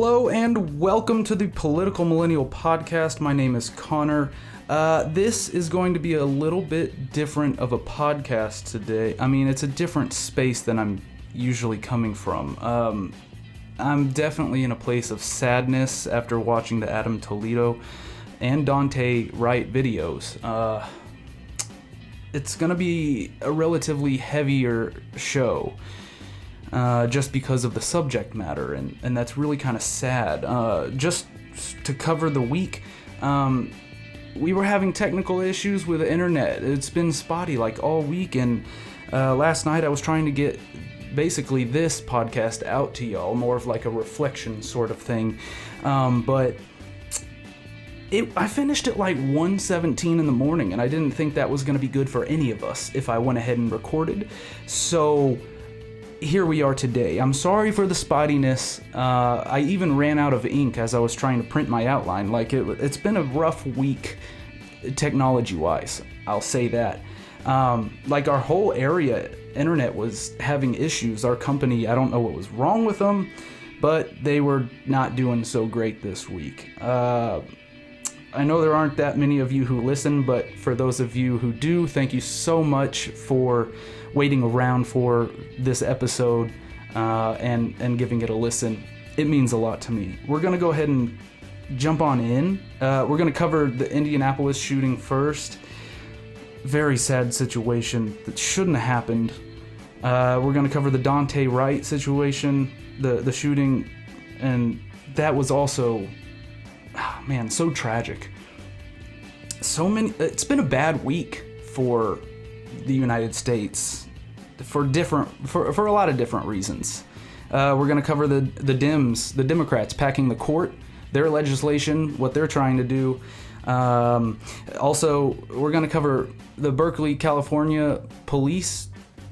Hello and welcome to the Political Millennial Podcast. My name is Connor. This is going to be a little bit different of a podcast today. I mean, it's a different space than I'm usually coming from. I'm definitely in a place of sadness after watching the Adam Toledo and Daunte Wright videos. It's going to be a relatively heavier show. Just because of the subject matter, and that's really kind of sad. Just to cover the week, we were having technical issues with the internet. It's been spotty like all week, and last night I was trying to get basically this podcast out to y'all, more of like a reflection sort of thing, but I finished at like 1:17 in the morning, and I didn't think that was going to be good for any of us if I went ahead and recorded, so here we are today. I'm sorry for the spottiness. I even ran out of ink as I was trying to print my outline. Like it's been a rough week technology-wise, I'll say that. Like our whole area, internet was having issues. Our company, I don't know what was wrong with them, but they were not doing so great this week. I know there aren't that many of you who listen, but for those of you who do, thank you so much for waiting around for this episode and giving it a listen. It means a lot to me. We're going to go ahead and jump on in. We're going to cover the Indianapolis shooting first. Very sad situation that shouldn't have happened. We're going to cover the Daunte Wright situation, the shooting, and that was also, man, so tragic. It's been a bad week for the United States for a lot of different reasons. We're going to cover the Dems, the Democrats packing the court, their legislation, what they're trying to do. Also, we're going to cover the Berkley, California police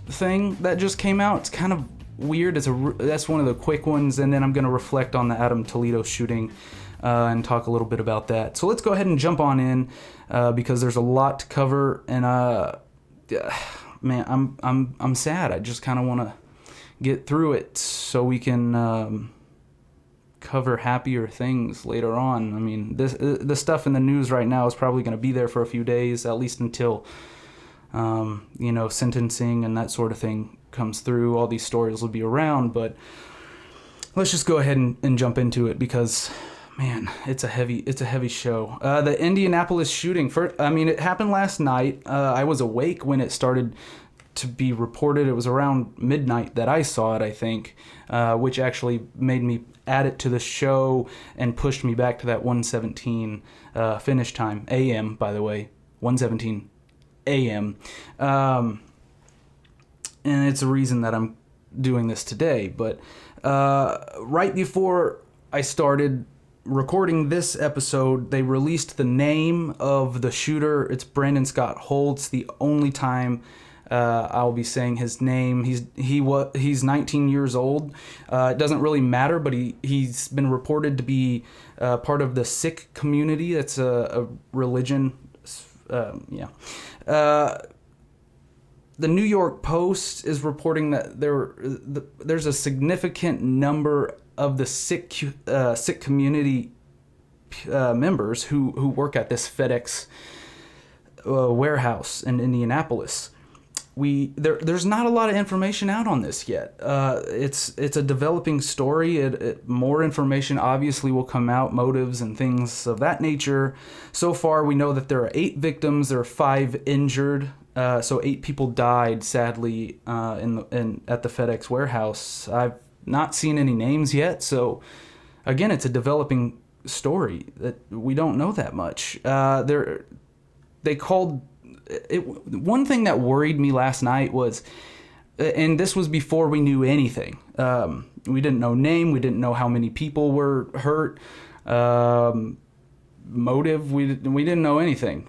thing that just came out. It's kind of weird. That's one of the quick ones, and then I'm going to reflect on the Adam Toledo shooting and talk a little bit about that. So let's go ahead and jump on in because there's a lot to cover, and man, I'm sad. I just kind of want to get through it so we can cover happier things later on. I mean, the stuff in the news right now is probably going to be there for a few days, at least until sentencing and that sort of thing comes through. All these stories will be around, but let's just go ahead and jump into it because, man, it's a heavy show. The Indianapolis shooting, it happened last night. I was awake when it started to be reported. It was around midnight that I saw it, I think, which actually made me add it to the show and pushed me back to that 1:17 finish time. AM, by the way, 1:17 AM. And it's a reason that I'm doing this today. But right before I started recording this episode, they released the name of the shooter. It's Brandon Scott Holtz. The only time I'll be saying his name. He's 19 years old. It doesn't really matter, but he's been reported to be part of the Sikh community. That's a religion. The New York Post is reporting that there's a significant number of the Sikh community members who work at this FedEx warehouse in Indianapolis. There's not a lot of information out on this yet. It's a developing story. More information obviously will come out, motives and things of that nature. So far, we know that there are 8 victims. There are 5 injured. So 8 people died, sadly, at the FedEx warehouse. I've not seen any names yet, so again, it's a developing story that we don't know that much. They called it. One thing that worried me last night was, and this was before we knew anything. We didn't know name. We didn't know how many people were hurt. Motive. We didn't know anything.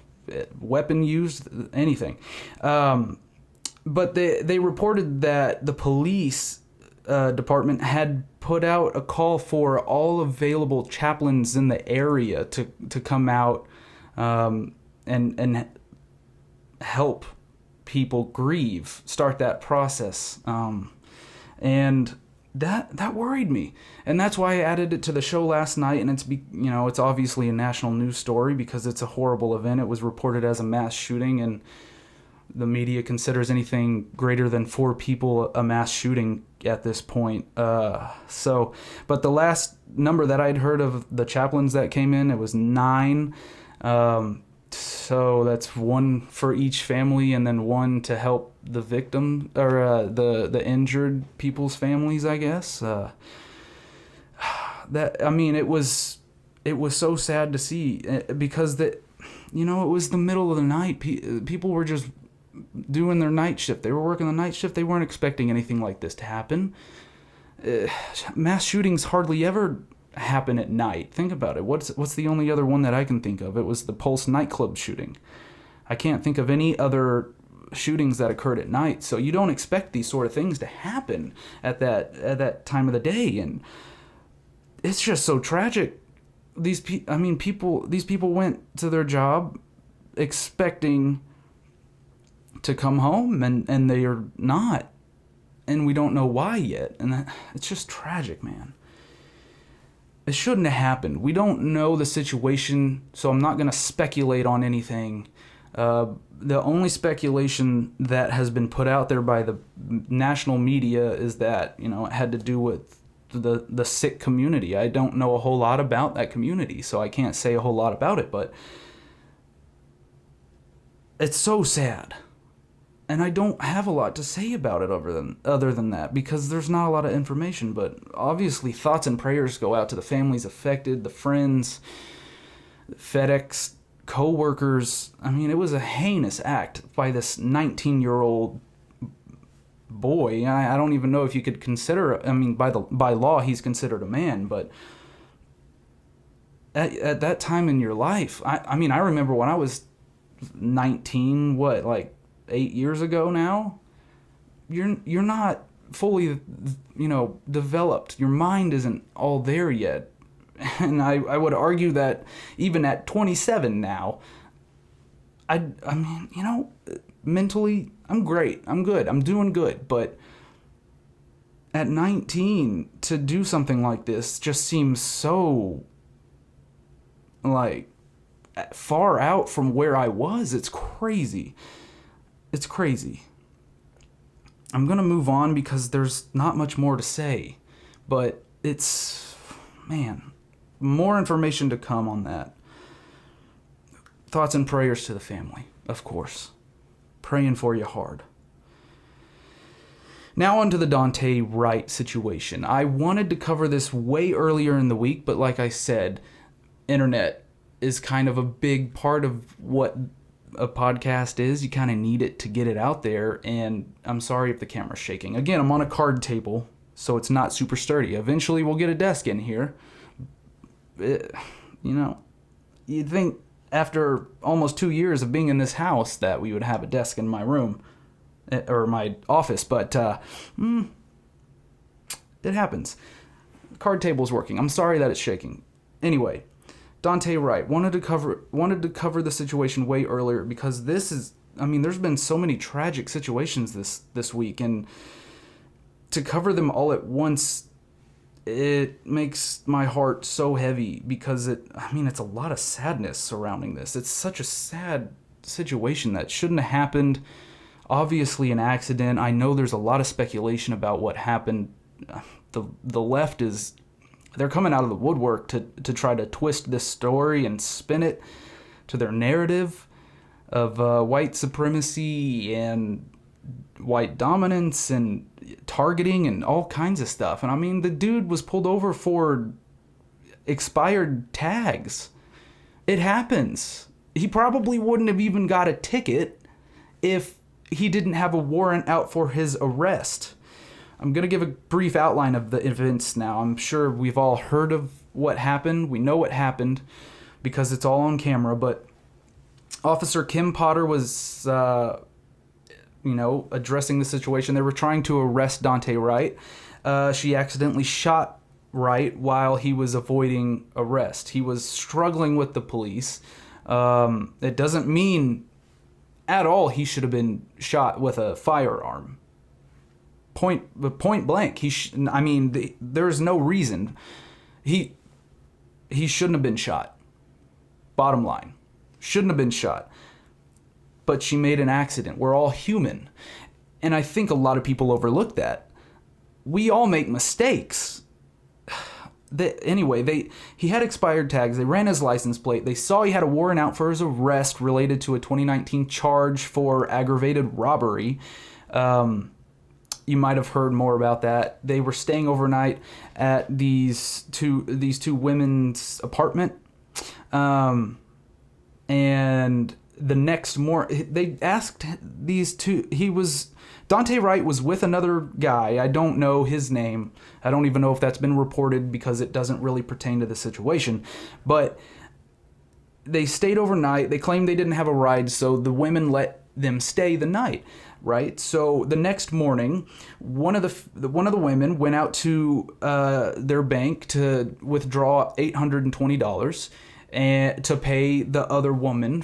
Weapon used, anything. But they reported that the police department had put out a call for all available chaplains in the area to come out and help people grieve, start that process. And that worried me, and that's why I added it to the show last night. And it's obviously a national news story because it's a horrible event. It was reported as a mass shooting, and the media considers anything greater than 4 people a mass shooting at this point. But the last number that I'd heard of the chaplains that came in, it was 9. So that's 1 for each family, and then 1 to help the victim or the injured people's families, I guess. It was so sad to see because it was the middle of the night. People were just doing their night shift. They were working the night shift. They weren't expecting anything like this to happen. Mass shootings hardly ever happen at night. Think about it. What's the only other one that I can think of? It was the Pulse nightclub shooting. I can't think of any other shootings that occurred at night. So you don't expect these sort of things to happen at that time of the day, and it's just so tragic. These people went to their job expecting to come home, and they are not, and we don't know why yet, and it's just tragic, man. It shouldn't have happened. We don't know the situation, so I'm not going to speculate on anything. The only speculation that has been put out there by the national media is that, it had to do with the Sikh community. I don't know a whole lot about that community, so I can't say a whole lot about it, but it's so sad. And I don't have a lot to say about it other than that, because there's not a lot of information. But obviously, thoughts and prayers go out to the families affected, the friends, FedEx co-workers. It was a heinous act by this 19-year-old boy. I don't even know if you could consider. By law, he's considered a man, but at that time in your life, I remember when I was 19. 8 years ago now, you're not fully, developed. Your mind isn't all there yet. And I would argue that even at 27 now, mentally, I'm great. I'm good. I'm doing good. But at 19, to do something like this just seems so, far out from where I was. It's crazy. It's crazy. I'm going to move on because there's not much more to say. But more information to come on that. Thoughts and prayers to the family, of course. Praying for you hard. Now on to the Daunte Wright situation. I wanted to cover this way earlier in the week, but like I said, internet is kind of a big part of what a podcast is. You kind of need it to get it out there, and I'm sorry if the camera's shaking. Again, I'm on a card table, so it's not super sturdy. Eventually we'll get a desk in here. You'd think after almost 2 years of being in this house that we would have a desk in my room or my office, but it happens. Card table's working. I'm sorry that it's shaking. Anyway, Daunte Wright wanted to cover the situation way earlier because this is, there's been so many tragic situations this week, and to cover them all at once, it makes my heart so heavy because it's a lot of sadness surrounding this. It's such a sad situation that shouldn't have happened. Obviously an accident. I know there's a lot of speculation about what happened. The left they're coming out of the woodwork to try to twist this story and spin it to their narrative of white supremacy and white dominance and targeting and all kinds of stuff. And the dude was pulled over for expired tags. It happens. He probably wouldn't have even got a ticket if he didn't have a warrant out for his arrest. I'm going to give a brief outline of the events now. I'm sure we've all heard of what happened. We know what happened because it's all on camera, but Officer Kim Potter was, addressing the situation. They were trying to arrest Daunte Wright. She accidentally shot Wright while he was avoiding arrest. He was struggling with the police. It doesn't mean at all he should have been shot with a firearm. point blank. There's no reason. He shouldn't have been shot. Bottom line. Shouldn't have been shot. But she made an accident. We're all human. And I think a lot of people overlook that. We all make mistakes. He had expired tags. They ran his license plate. They saw he had a warrant out for his arrest related to a 2019 charge for aggravated robbery. You might have heard more about that. They were staying overnight at these two women's apartment. And the next morning, they asked these two, Daunte Wright was with another guy. I don't know his name. I don't even know if that's been reported because it doesn't really pertain to the situation. But they stayed overnight. They claimed they didn't have a ride, so the women let them stay the night, right? So the next morning, one of the women went out to their bank to withdraw $820 and to pay the other woman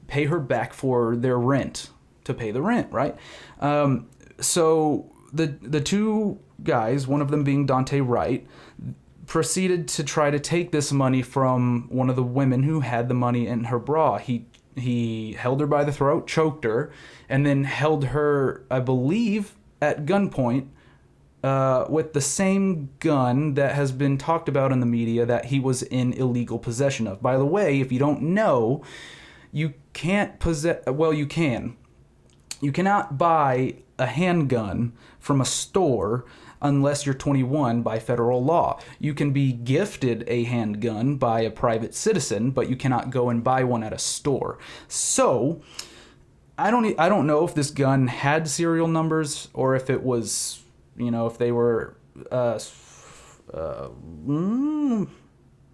pay her back for their rent. To pay the rent, right? So the two guys, one of them being Daunte Wright, proceeded to try to take this money from one of the women who had the money in her bra. He held her by the throat, choked her, and then held her, I believe, at gunpoint with the same gun that has been talked about in the media that he was in illegal possession of. By the way, if you don't know, you can't possess... Well, you can. You cannot buy a handgun from a store unless you're 21 by federal law. You can be gifted a handgun by a private citizen, but you cannot go and buy one at a store. So, I don't know if this gun had serial numbers or if it was, if they were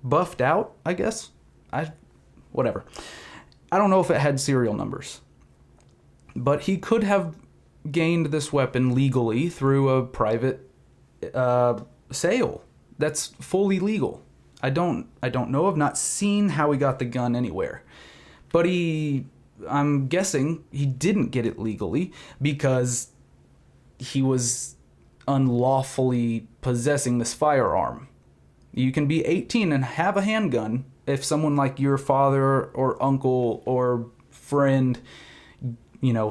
buffed out, I guess. Whatever. I don't know if it had serial numbers. But he could have gained this weapon legally through a private sale. That's fully legal. I don't know. I've not seen how he got the gun anywhere. But I'm guessing he didn't get it legally because he was unlawfully possessing this firearm. You can be 18 and have a handgun if someone like your father or uncle or friend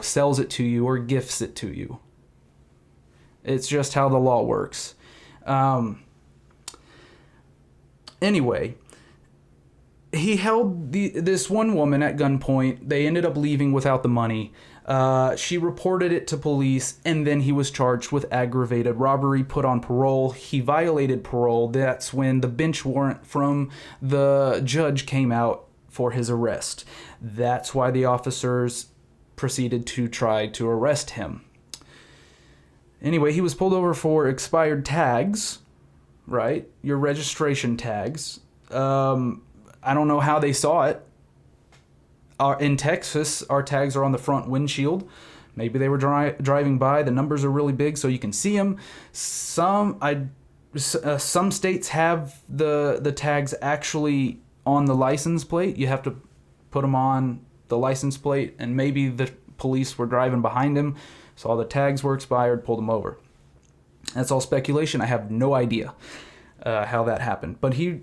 sells it to you or gifts it to you. It's just how the law works. Anyway, he held this one woman at gunpoint. They ended up leaving without the money. She reported it to police, and then he was charged with aggravated robbery, put on parole. He violated parole. That's when the bench warrant from the judge came out for his arrest. That's why the officers proceeded to try to arrest him. Anyway, he was pulled over for expired tags, right? Your registration tags. I don't know how they saw it. In Texas, our tags are on the front windshield. Maybe they were driving by. The numbers are really big, so you can see them. Some states have the tags actually on the license plate. You have to put them on the license plate, and maybe the police were driving behind him, saw the tags were expired, pulled him over. That's all speculation. I have no idea how that happened. But he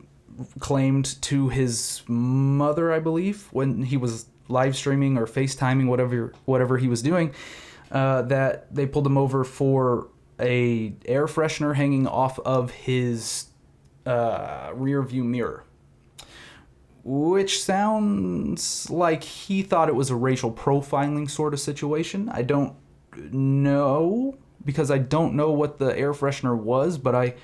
claimed to his mother, I believe, when he was live streaming or FaceTiming, whatever he was doing, that they pulled him over for a air freshener hanging off of his rear view mirror. Which sounds like he thought it was a racial profiling sort of situation. I don't know, because I don't know what the air freshener was, but I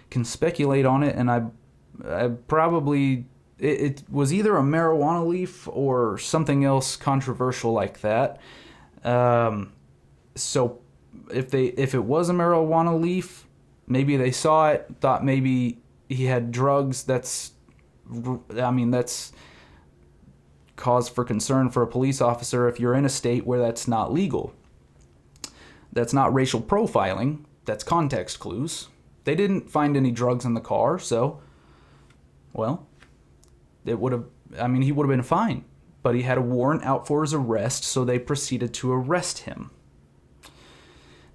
can speculate on it, and I probably... It was either a marijuana leaf or something else controversial like that. So if it was a marijuana leaf, maybe they saw it, thought maybe he had drugs. That's cause for concern for a police officer if you're in a state where that's not legal. That's not racial profiling. That's context clues. They didn't find any drugs in the car, so, well, he would have been fine. But he had a warrant out for his arrest, so they proceeded to arrest him.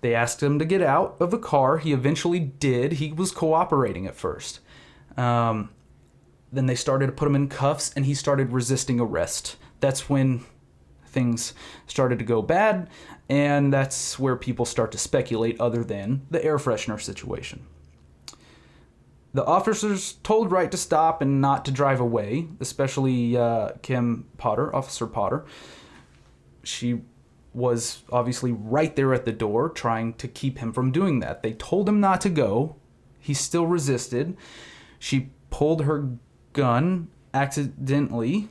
They asked him to get out of the car. He eventually did. He was cooperating at first. Then they started to put him in cuffs, and he started resisting arrest. That's when things started to go bad, and that's where people start to speculate other than the air freshener situation. The officers told Wright to stop and not to drive away, especially Officer Potter. She was obviously right there at the door trying to keep him from doing that. They told him not to go. He still resisted. She pulled her gun accidentally,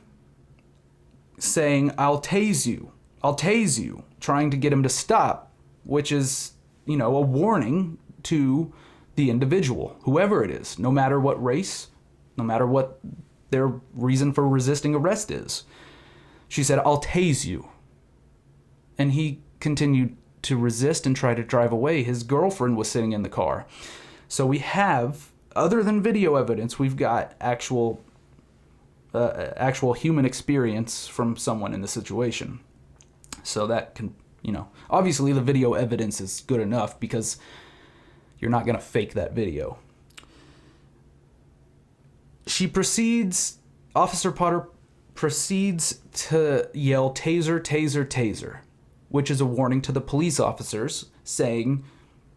saying, "I'll tase you. I'll tase you," trying to get him to stop, which is, a warning to the individual, whoever it is, no matter what race, no matter what their reason for resisting arrest is. She said, "I'll tase you." And he continued to resist and try to drive away. His girlfriend was sitting in the car. So we have, other than video evidence, we've got actual human experience from someone in the situation. So that can, obviously the video evidence is good enough because you're not going to fake that video. Officer Potter proceeds to yell, "Taser, taser, taser," which is a warning to the police officers saying,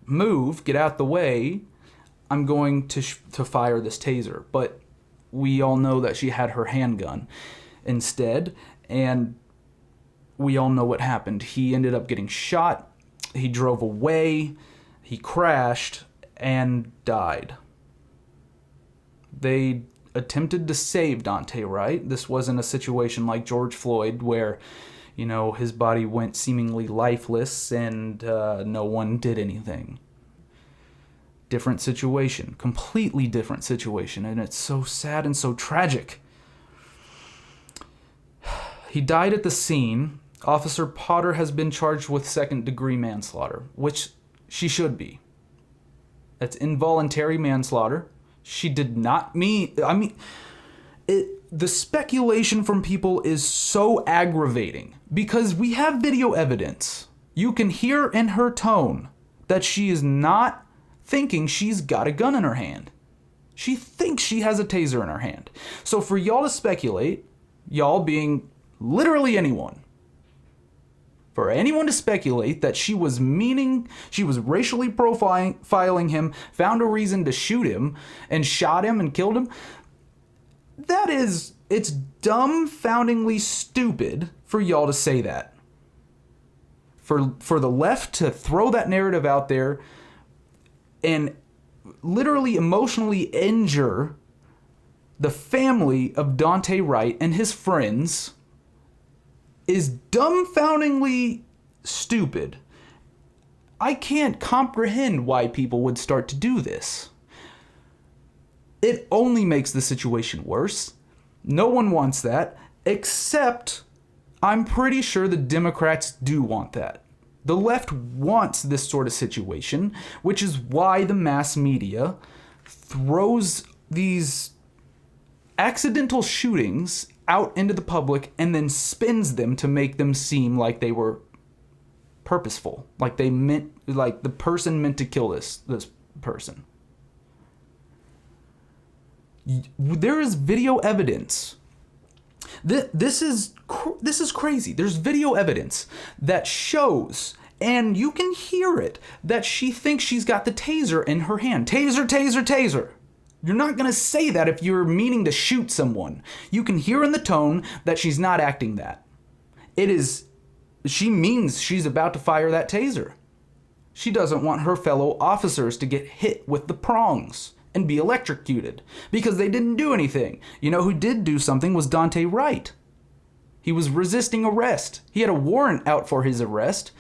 "Move, get out the way, I'm going to fire this taser." But we all know that she had her handgun instead, and we all know what happened. He ended up getting shot, he drove away, he crashed, and died. They attempted to save Daunte Wright. This wasn't a situation like George Floyd where, his body went seemingly lifeless and no one did anything. Different situation, completely different situation, and it's so sad and so tragic. He died at the scene. Officer Potter has been charged with second-degree manslaughter, which she should be. That's involuntary manslaughter. She did not mean... the speculation from people is so aggravating because we have video evidence. You can hear in her tone that she is not thinking she's got a gun in her hand. She thinks she has a taser in her hand. So for y'all to speculate, y'all being literally anyone, for anyone to speculate that she was racially profiling him, found a reason to shoot him, and shot him and killed him, it's dumbfoundingly stupid for y'all to say that. For the left to throw that narrative out there and literally emotionally injure the family of Daunte Wright and his friends is dumbfoundingly stupid. I can't comprehend why people would start to do this. It only makes the situation worse. No one wants that, except I'm pretty sure the Democrats do want that. The left wants this sort of situation, which is why the mass media throws these accidental shootings out into the public and then spins them to make them seem like they were purposeful, like the person meant to kill this person. There is video evidence. This is crazy. There's video evidence that shows, and you can hear it, that she thinks she's got the taser in her hand. Taser, taser, taser. You're not going to say that if you're meaning to shoot someone. You can hear in the tone that she's not acting that. She means she's about to fire that taser. She doesn't want her fellow officers to get hit with the prongs and be electrocuted because they didn't do anything. You know who did do something was Daunte Wright. He was resisting arrest. He had a warrant out for his arrest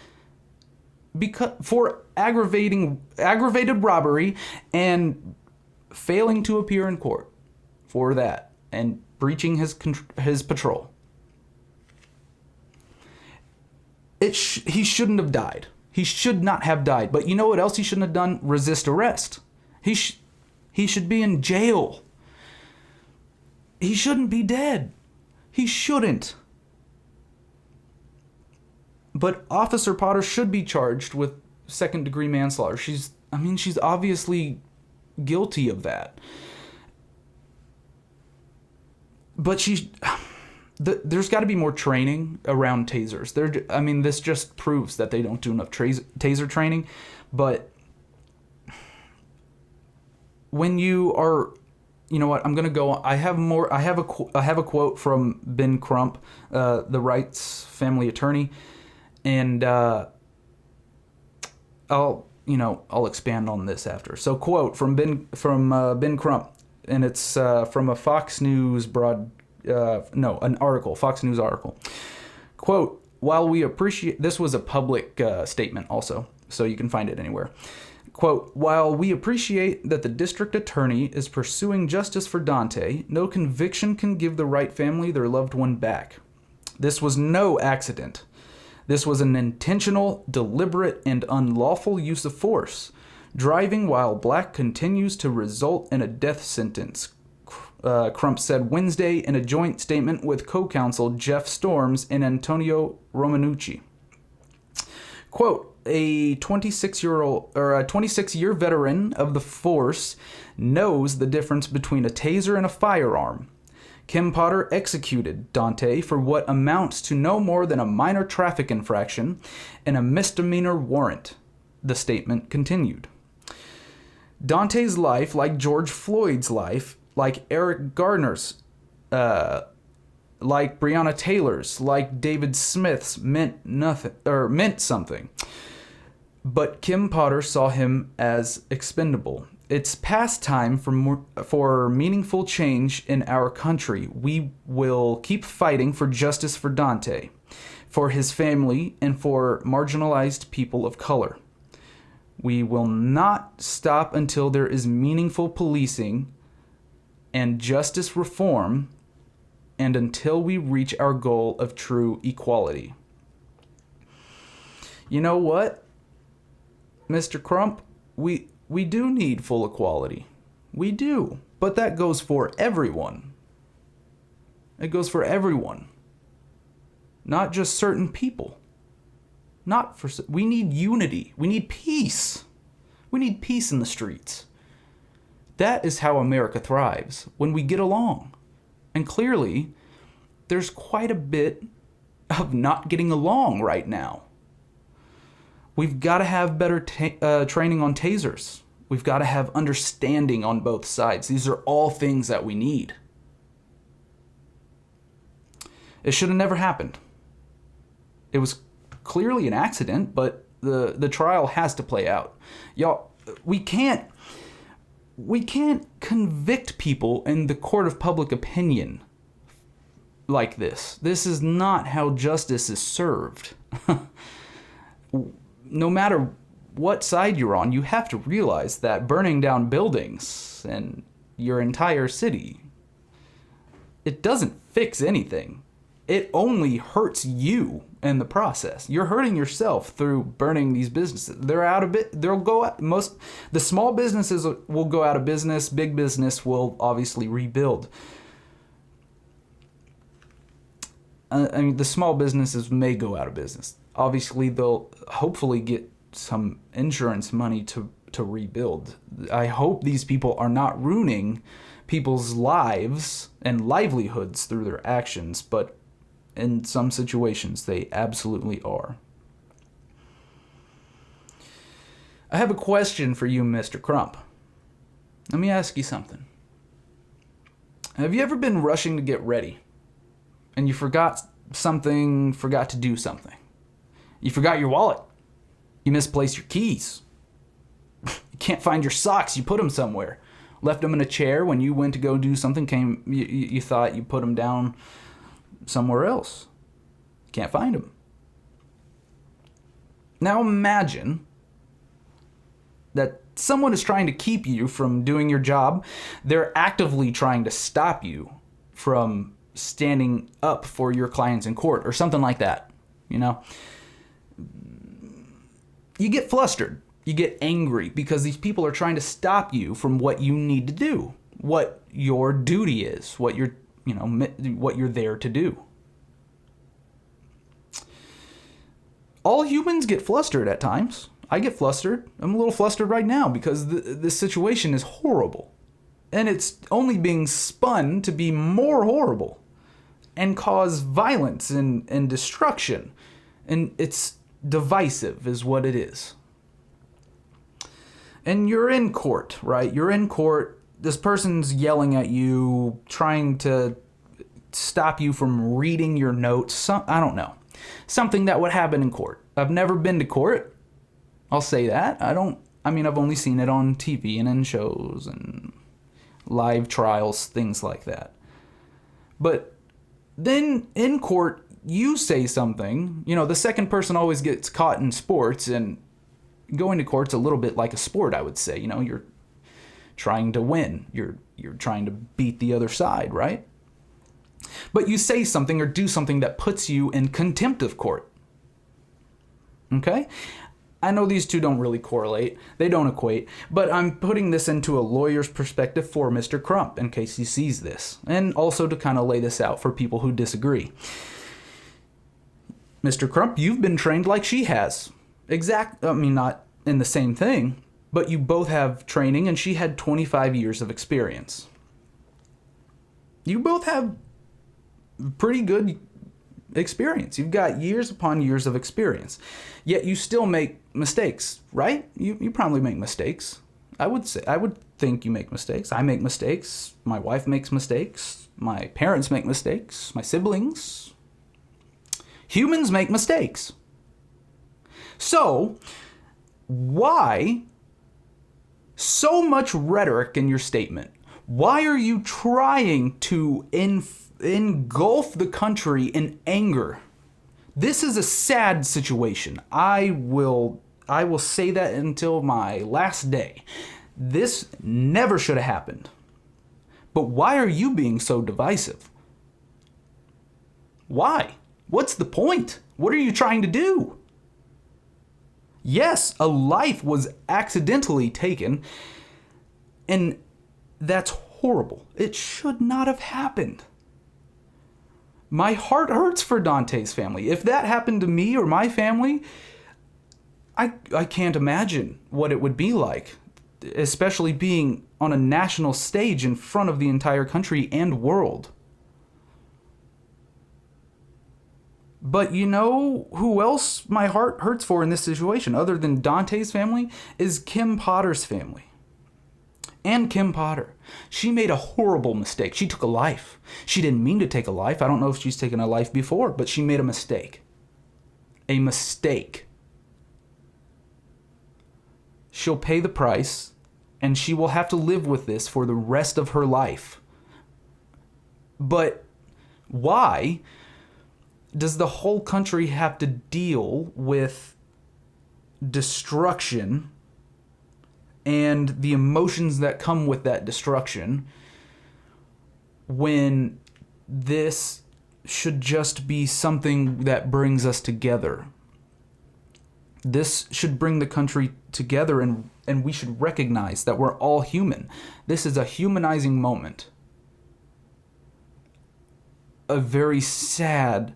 for aggravated robbery and failing to appear in court for that and breaching his patrol. He shouldn't have died. He should not have died. But you know what else he shouldn't have done? Resist arrest. He should be in jail. He shouldn't be dead. He shouldn't. But Officer Potter should be charged with second-degree manslaughter. She's obviously guilty of that. But there's got to be more training around tasers. This just proves that they don't do enough taser training. But when you are, you know what? I'm gonna go on. I have a quote from Ben Crump, the Wrights family attorney, and I'll expand on this after. So, quote from Ben Crump, and it's from a Fox News Fox News article. Quote, while we appreciate, this was a public statement also, so you can find it anywhere. Quote, while we appreciate that the district attorney is pursuing justice for Daunte, no conviction can give the Wright family their loved one back. This was no accident. This was an intentional, deliberate, and unlawful use of force. Driving while black continues to result in a death sentence, Crump said Wednesday in a joint statement with co-counsel Jeff Storms and Antonio Romanucci. Quote, a 26-year veteran of the force knows the difference between a taser and a firearm. Kim Potter executed Daunte for what amounts to no more than a minor traffic infraction and a misdemeanor warrant, the statement continued. Daunte's life, like George Floyd's life, like Eric Gardner's, like Breonna Taylor's, like David Smith's, meant something. But Kim Potter saw him as expendable. It's past time for meaningful change in our country. We will keep fighting for justice for Daunte, for his family, and for marginalized people of color. We will not stop until there is meaningful policing and justice reform, and until we reach our goal of true equality. You know what, Mr. Crump? We do need full equality. We do. But that goes for everyone. It goes for everyone. Not just certain people. We need unity. We need peace. We need peace in the streets. That is how America thrives, when we get along. And clearly, there's quite a bit of not getting along right now. We've got to have better training on tasers. We've got to have understanding on both sides. These are all things that we need. It should have never happened. It was clearly an accident, but the trial has to play out. Y'all, we can't convict people in the court of public opinion like this. This is not how justice is served. No matter what side you're on, you have to realize that burning down buildings and your entire city, it doesn't fix anything. It only hurts you in the process. You're hurting yourself through burning these businesses. The small businesses will go out of business. Big business will obviously rebuild. The small businesses may go out of business. Obviously, they'll hopefully get some insurance money to rebuild. I hope these people are not ruining people's lives and livelihoods through their actions, but in some situations, they absolutely are. I have a question for you, Mr. Crump. Let me ask you something. Have you ever been rushing to get ready and you forgot to do something? You forgot your wallet. You misplaced your keys. You can't find your socks. You put them somewhere. Left them in a chair when you went to go do something. You thought you put them down somewhere else. Can't find them. Now imagine that someone is trying to keep you from doing your job. They're actively trying to stop you from standing up for your clients in court or something like that. You know, you get flustered. You get angry because these people are trying to stop you from what you need to do, what your duty is, what you're there to do. All humans get flustered at times. I get flustered. I'm a little flustered right now because this situation is horrible. And it's only being spun to be more horrible and cause violence and destruction. And it's divisive is what it is. And you're in court, right? You're in court. This person's yelling at you, trying to stop you from reading your notes. I don't know. Something that would happen in court. I've never been to court. I'll say that. I've only seen it on TV and in shows and live trials, things like that. But then in court, you say something. The second person always gets caught in sports, and going to court's a little bit like a sport, I would say. You're trying to win. You're trying to beat the other side, right? But you say something or do something that puts you in contempt of court. Okay? I know these two don't really correlate. They don't equate. But I'm putting this into a lawyer's perspective for Mr. Crump in case he sees this. And also to kind of lay this out for people who disagree. Mr. Crump, you've been trained like she has. Not in the same thing, but you both have training, and she had 25 years of experience. You both have pretty good experience. You've got years upon years of experience. Yet you still make mistakes, right? You probably make mistakes. I would think you make mistakes. I make mistakes. My wife makes mistakes. My parents make mistakes. My siblings. Humans make mistakes. So, why so much rhetoric in your statement? Why are you trying to engulf the country in anger? This is a sad situation. I will say that until my last day. This never should have happened. But why are you being so divisive? Why? What's the point? What are you trying to do? Yes, a life was accidentally taken, and that's horrible. It should not have happened. My heart hurts for Daunte's family. If that happened to me or my family, I can't imagine what it would be like, especially being on a national stage in front of the entire country and world. But you know who else my heart hurts for in this situation, other than Daunte's family, is Kim Potter's family. And Kim Potter. She made a horrible mistake. She took a life. She didn't mean to take a life. I don't know if she's taken a life before, but she made a mistake. A mistake. She'll pay the price, and she will have to live with this for the rest of her life. But why does the whole country have to deal with destruction and the emotions that come with that destruction when this should just be something that brings us together? This should bring the country together, and we should recognize that we're all human. This is a humanizing moment. A very sad,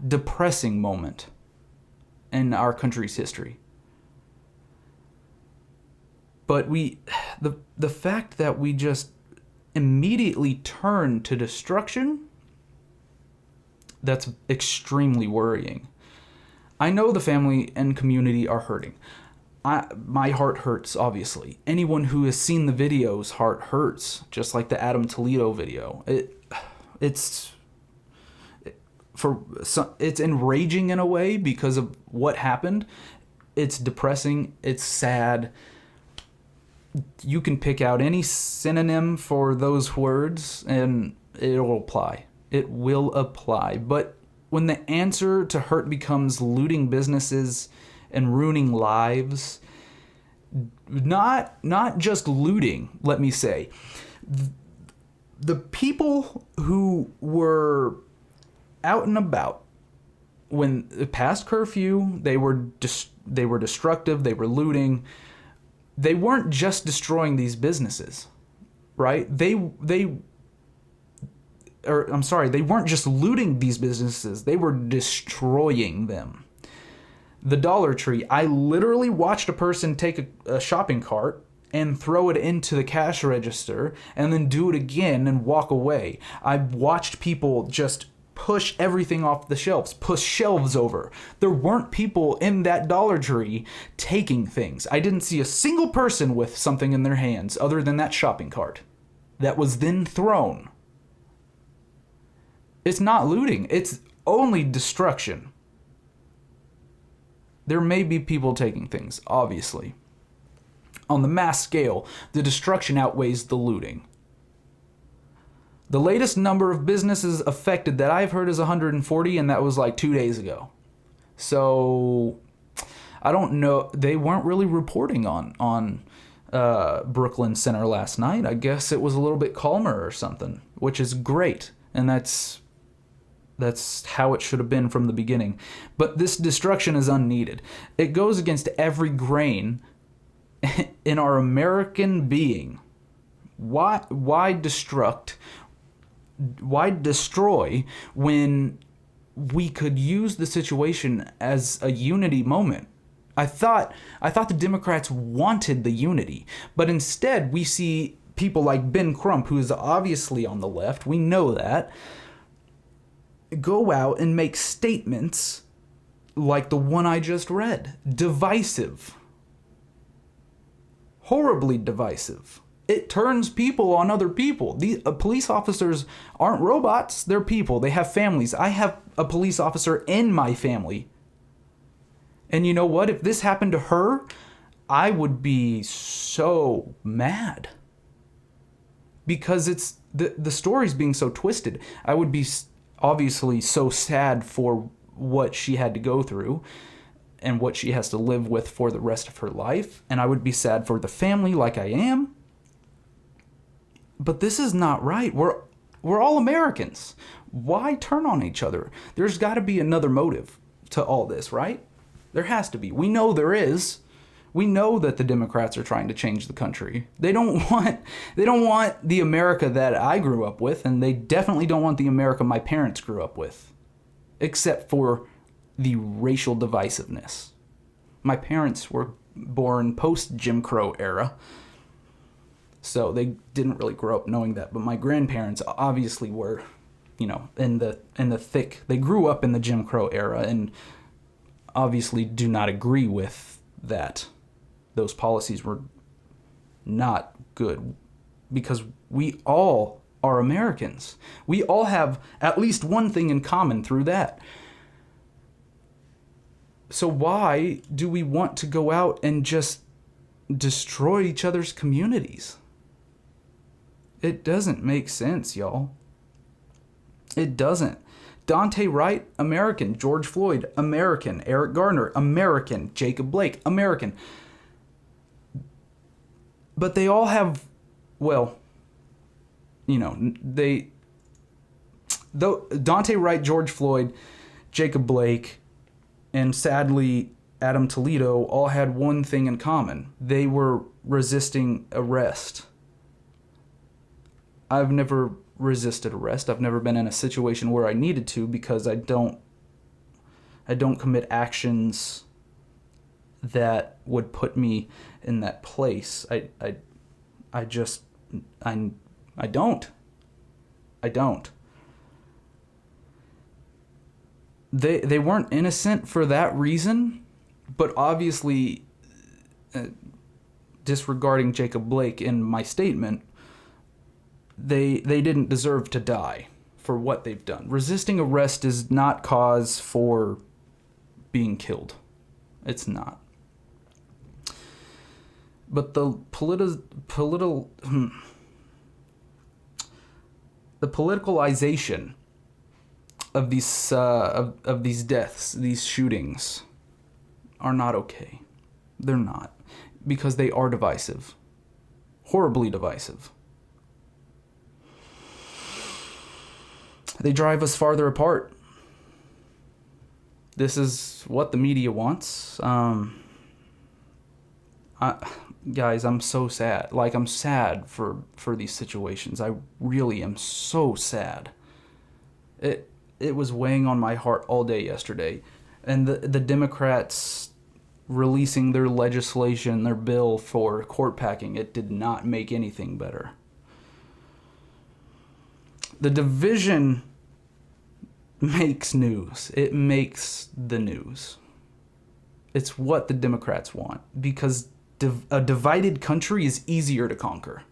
depressing moment in our country's history. But the fact that we just immediately turn to destruction, that's extremely worrying. I know the family and community are hurting. My heart hurts, obviously. Anyone who has seen the videos, heart hurts, just like the Adam Toledo video. It's enraging in a way because of what happened. It's depressing. It's sad. You can pick out any synonym for those words and it'll apply. It will apply. But when the answer to hurt becomes looting businesses and ruining lives, not just looting, let me say, the people who were out and about when past curfew, they were destructive, they were looting. They weren't just destroying these businesses, right? They weren't just looting these businesses, they were destroying them. The Dollar Tree, I literally watched a person take a shopping cart and throw it into the cash register and then do it again and walk away. I watched people just push everything off the shelves, push shelves over. There weren't people in that Dollar Tree taking things. I didn't see a single person with something in their hands other than that shopping cart that was then thrown. It's not looting. It's only destruction. There may be people taking things, obviously. On the mass scale, the destruction outweighs the looting. The latest number of businesses affected that I've heard is 140, and that was like 2 days ago. So, I don't know. They weren't really reporting on Brooklyn Center last night. I guess it was a little bit calmer or something, which is great. And that's how it should have been from the beginning. But this destruction is unneeded. It goes against every grain in our American being. Why destroy when we could use the situation as a unity moment? I thought the Democrats wanted the unity, but instead we see people like Ben Crump, who is obviously on the left, we know that, go out and make statements like the one I just read. Divisive. Horribly divisive. It turns people on other people. These police officers aren't robots. They're people. They have families. I have a police officer in my family. And you know what? If this happened to her, I would be so mad. Because it's the story's being so twisted. I would be obviously so sad for what she had to go through and what she has to live with for the rest of her life. And I would be sad for the family like I am. But this is not right. We're all Americans. Why turn on each other? There's got to be another motive to all this, right? There has to be. We know there is. We know that the Democrats are trying to change the country. They don't want the America that I grew up with, and they definitely don't want the America my parents grew up with, except for the racial divisiveness. My parents were born post-Jim Crow era, so they didn't really grow up knowing that. But my grandparents obviously were, in the thick. They grew up in the Jim Crow era and obviously do not agree with that. Those policies were not good because we all are Americans. We all have at least one thing in common through that. So why do we want to go out and just destroy each other's communities? It doesn't make sense, y'all. It doesn't. Daunte Wright, American. George Floyd, American. Eric Garner, American. Jacob Blake, American. But they all have, Daunte Wright, George Floyd, Jacob Blake, and sadly Adam Toledo all had one thing in common. They were resisting arrest. I've never resisted arrest. I've never been in a situation where I needed to because I don't commit actions that would put me in that place. I don't. They weren't innocent for that reason, but obviously, disregarding Jacob Blake in my statement, they didn't deserve to die for what they've done. Resisting arrest is not cause for being killed. It's not. But the politicalization of these of these deaths, these shootings, are not okay. They're not, because they are divisive, horribly divisive. They drive us farther apart. This is what the media wants. Guys, I'm so sad. I'm sad for these situations. I really am so sad. It was weighing on my heart all day yesterday. And the Democrats releasing their legislation, their bill for court packing, it did not make anything better. The division makes news. It makes the news. It's what the Democrats want, because a divided country is easier to conquer.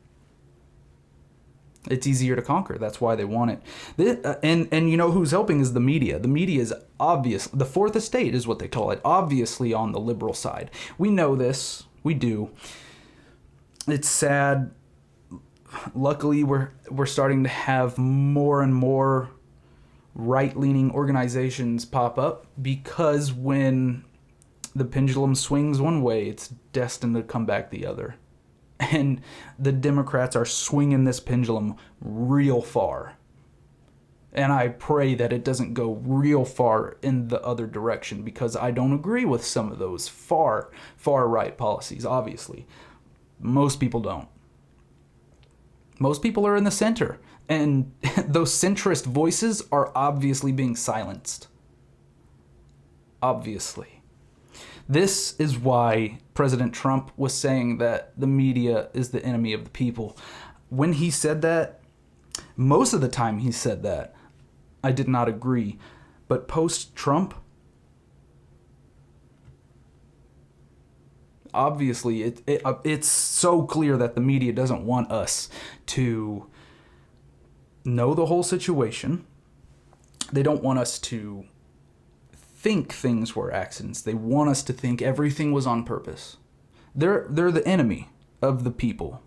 It's easier to conquer. That's why they want it. And you know who's helping is the media. The media is obvious. The fourth estate is what they call it. Obviously on the liberal side. We know this. We do. It's sad. Luckily, we're starting to have more and more right-leaning organizations pop up, because when the pendulum swings one way, it's destined to come back the other. And the Democrats are swinging this pendulum real far. And I pray that it doesn't go real far in the other direction, because I don't agree with some of those far right policies, obviously. Most people don't. Most people are in the center. And those centrist voices are obviously being silenced. Obviously. This is why President Trump was saying that the media is the enemy of the people. When he said that, most of the time he said that, I did not agree. But post-Trump, obviously it's so clear that the media doesn't want us to know the whole situation. They don't want us to think things were accidents. They want us to think everything was on purpose. They're the enemy of the people.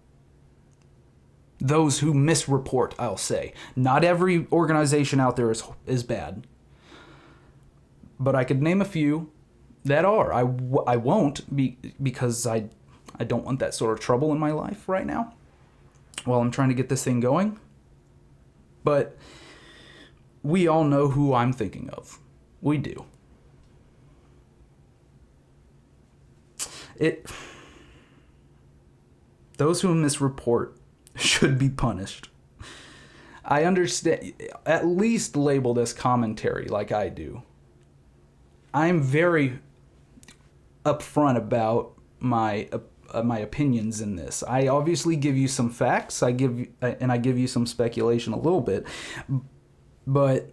Those who misreport, I'll say. Not every organization out there is bad. But I could name a few that are. I won't because I don't want that sort of trouble in my life right now while I'm trying to get this thing going. But we all know who I'm thinking of. We do. Those who misreport should be punished. I understand. At least label this commentary like I do. I'm very upfront about my opinions in this. I obviously give you some facts. I give you some speculation a little bit, but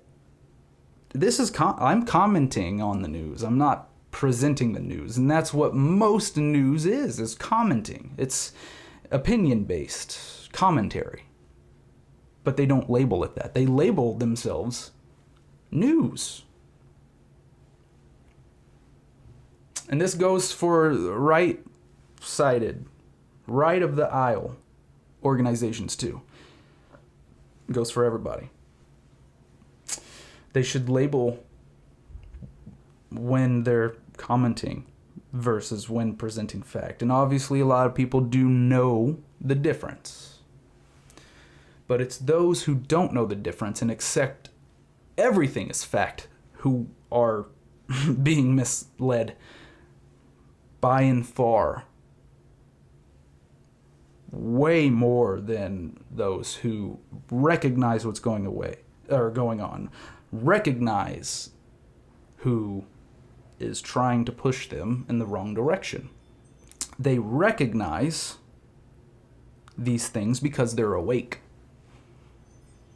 this is I'm commenting on the news. I'm not presenting the news, and that's what most news is commenting. It's opinion-based commentary. But they don't label it that. They label themselves news. And this goes for right-sided, right of the aisle organizations too. It goes for everybody. They should label when they're commenting versus when presenting fact. And obviously a lot of people do know the difference. But it's those who don't know the difference and accept everything as fact who are being misled by and far. Way more than those who recognize what's going on. Recognize who is trying to push them in the wrong direction. They recognize these things because they're awake.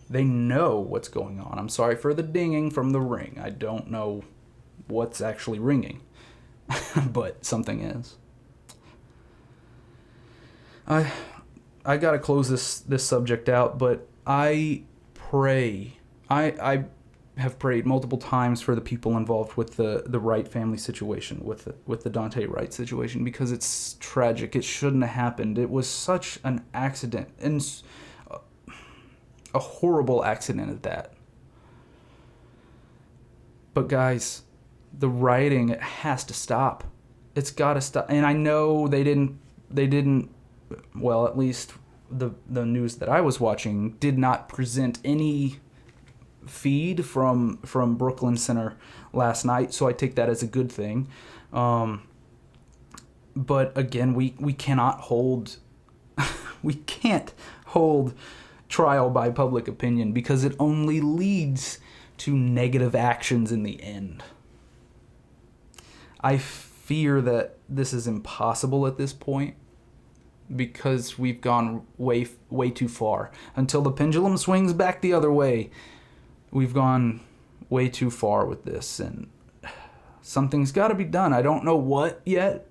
They know what's going on. I'm sorry for the dinging from the ring. I don't know what's actually ringing, but something is. I gotta close this subject out, but I pray. I have prayed multiple times for the people involved with the Wright family situation, with the Daunte Wright situation, because it's tragic. It shouldn't have happened. It was such an accident, and a horrible accident at that. But guys, the rioting, it has to stop. It's got to stop. And I know they didn't. Well, at least the news that I was watching did not present any feed from Brooklyn Center last night, so I take that as a good thing. But again, we cannot hold we can't hold trial by public opinion, because it only leads to negative actions in the end. I fear that this is impossible at this point because we've gone way too far. Until the pendulum swings back the other way, we've gone way too far with this, and something's got to be done. I don't know what yet,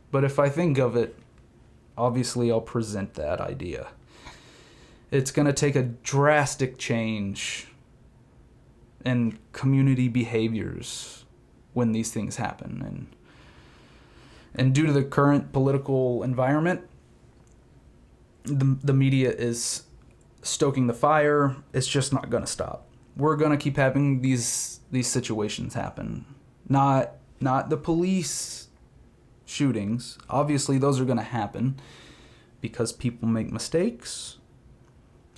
but if I think of it, obviously I'll present that idea. It's going to take a drastic change in community behaviors when these things happen. And due to the current political environment, the media is stoking the fire. It's just not going to stop. We're going to keep having these situations happen. Not the police shootings. Obviously, those are going to happen because people make mistakes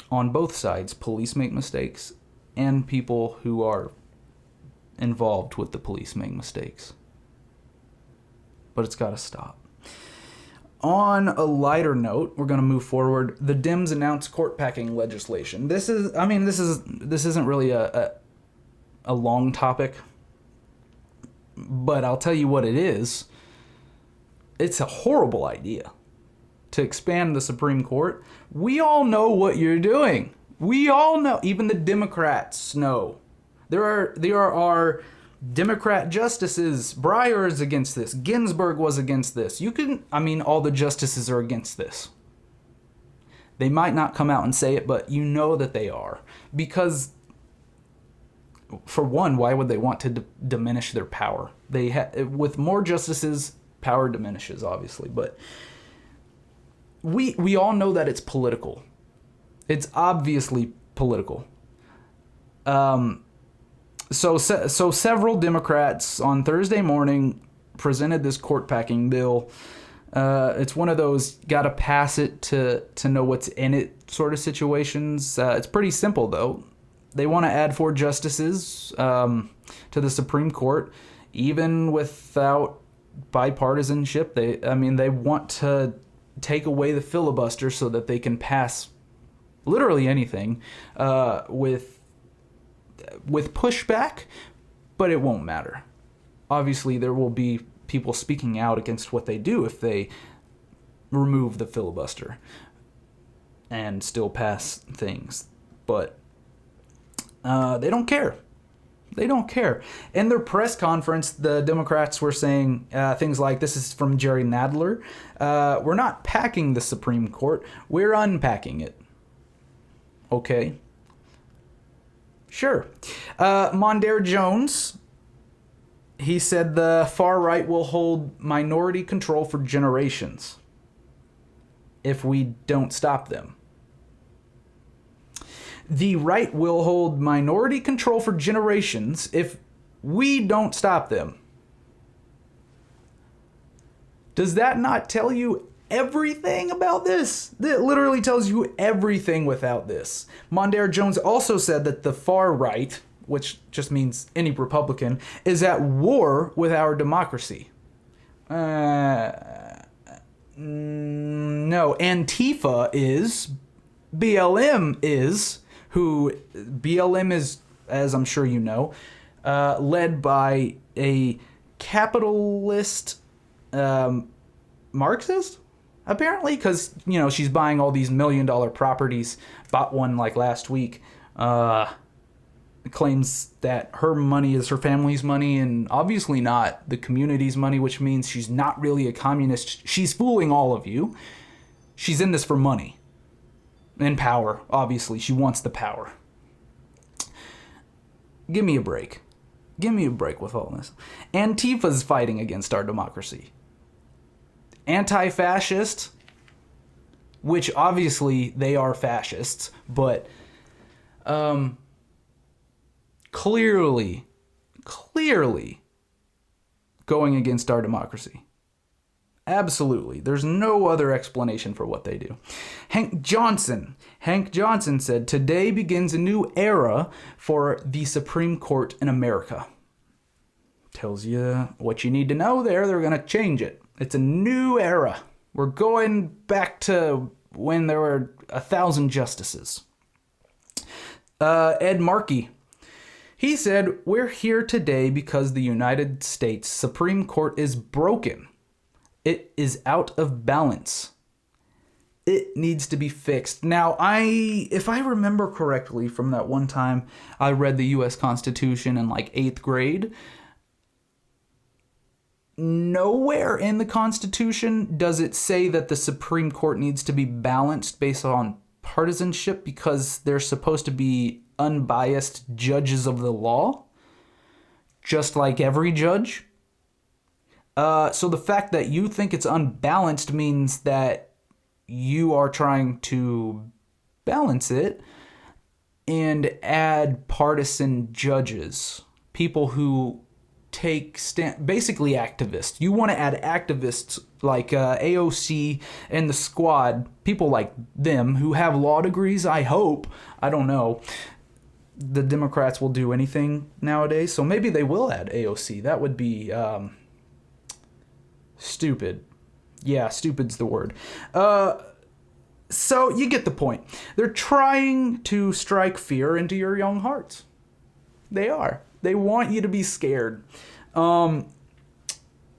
on both sides. Police make mistakes, and people who are involved with the police make mistakes. But it's got to stop. On a lighter note, we're going to move forward. The Dems announced court packing legislation. This isn't really a long topic, but I'll tell you what it is. It's a horrible idea to expand the Supreme Court. We all know what you're doing. We all know. Even the Democrats know. There are Democrat justices. Breyer is against this. Ginsburg was against this. All the justices are against this. They might not come out and say it, but you know that they are. Because, for one, why would they want to diminish their power? With more justices, power diminishes, obviously. But we all know that it's political. It's obviously political. So several Democrats on Thursday morning presented this court packing bill. It's one of those gotta pass it to know what's in it sort of situations. It's pretty simple though. They want to add 4 justices to the Supreme Court, even without bipartisanship. They want to take away the filibuster so that they can pass literally anything with pushback, but it won't matter. Obviously, there will be people speaking out against what they do if they remove the filibuster and still pass things. But they don't care. They don't care. In their press conference, the Democrats were saying things like, this is from Jerry Nadler, we're not packing the Supreme Court, we're unpacking it. Okay. Sure. Mondaire Jones, he said the far right will hold minority control for generations if we don't stop them. The right will hold minority control for generations if we don't stop them. Does that not tell you everything about this? It literally tells you everything without this. Mondaire Jones also said that the far right, which just means any Republican, is at war with our democracy. No, Antifa is, BLM is, BLM is, as I'm sure you know, led by a capitalist Marxist? Apparently, because, she's buying all these $1 million properties. Bought one like last week. Claims that her money is her family's money and obviously not the community's money, which means she's not really a communist. She's fooling all of you. She's in this for money and power. Obviously, she wants the power. Give me a break. Give me a break with all this. Antifa's fighting against our democracy. Anti-fascist, which obviously they are fascists, but clearly going against our democracy. Absolutely. There's no other explanation for what they do. Hank Johnson said, today begins a new era for the Supreme Court in America. Tells you what you need to know there. They're going to change it. It's a new era. We're going back to when there were 1,000 justices. Ed Markey, He said, "We're here today because the United States Supreme Court is broken. It is out of balance. It needs to be fixed." Now, if I remember correctly from that one time I read the U.S. Constitution in like 8th grade, nowhere in the Constitution does it say that the Supreme Court needs to be balanced based on partisanship because they're supposed to be unbiased judges of the law, just like every judge. So the fact that you think it's unbalanced means that you are trying to balance it and add partisan judges, people who take stand, basically activists. You want to add activists like AOC and the Squad, people like them who have law degrees, I hope. I don't know. The Democrats will do anything nowadays, so maybe they will add AOC. That would be stupid. Yeah, stupid's the word. So you get the point. They're trying to strike fear into your young hearts. They are. They want you to be scared. The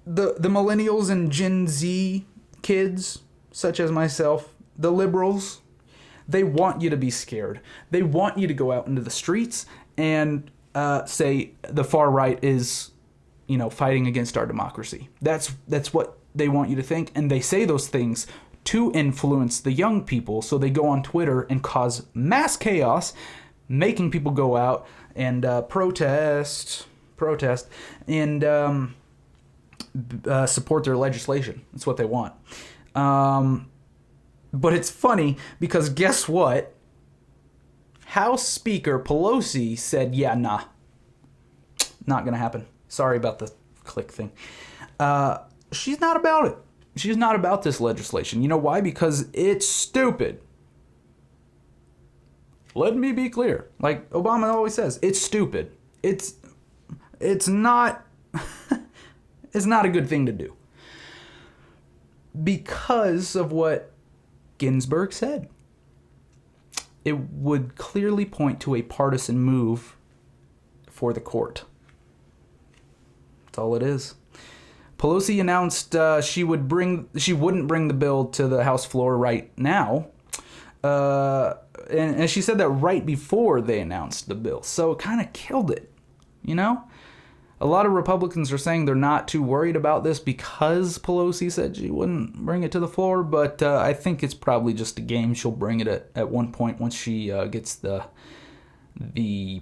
millennials and Gen Z kids, such as myself, the liberals, they want you to be scared. They want you to go out into the streets and say the far right is, fighting against our democracy. That's what they want you to think, and they say those things to influence the young people, so they go on Twitter and cause mass chaos, making people go out and protest, and support their legislation. That's what they want. But it's funny because guess what? House Speaker Pelosi said, yeah, nah, not going to happen. Sorry about the click thing. She's not about it. She's not about this legislation. You know why? Because it's stupid. Let me be clear. Like Obama always says, it's stupid. It's not it's not a good thing to do. Because of what Ginsburg said. It would clearly point to a partisan move for the court. That's all it is. Pelosi announced she wouldn't bring the bill to the House floor right now. And she said that right before they announced the bill. So it kind of killed it, A lot of Republicans are saying they're not too worried about this because Pelosi said she wouldn't bring it to the floor. But I think it's probably just a game. She'll bring it at one point once she gets the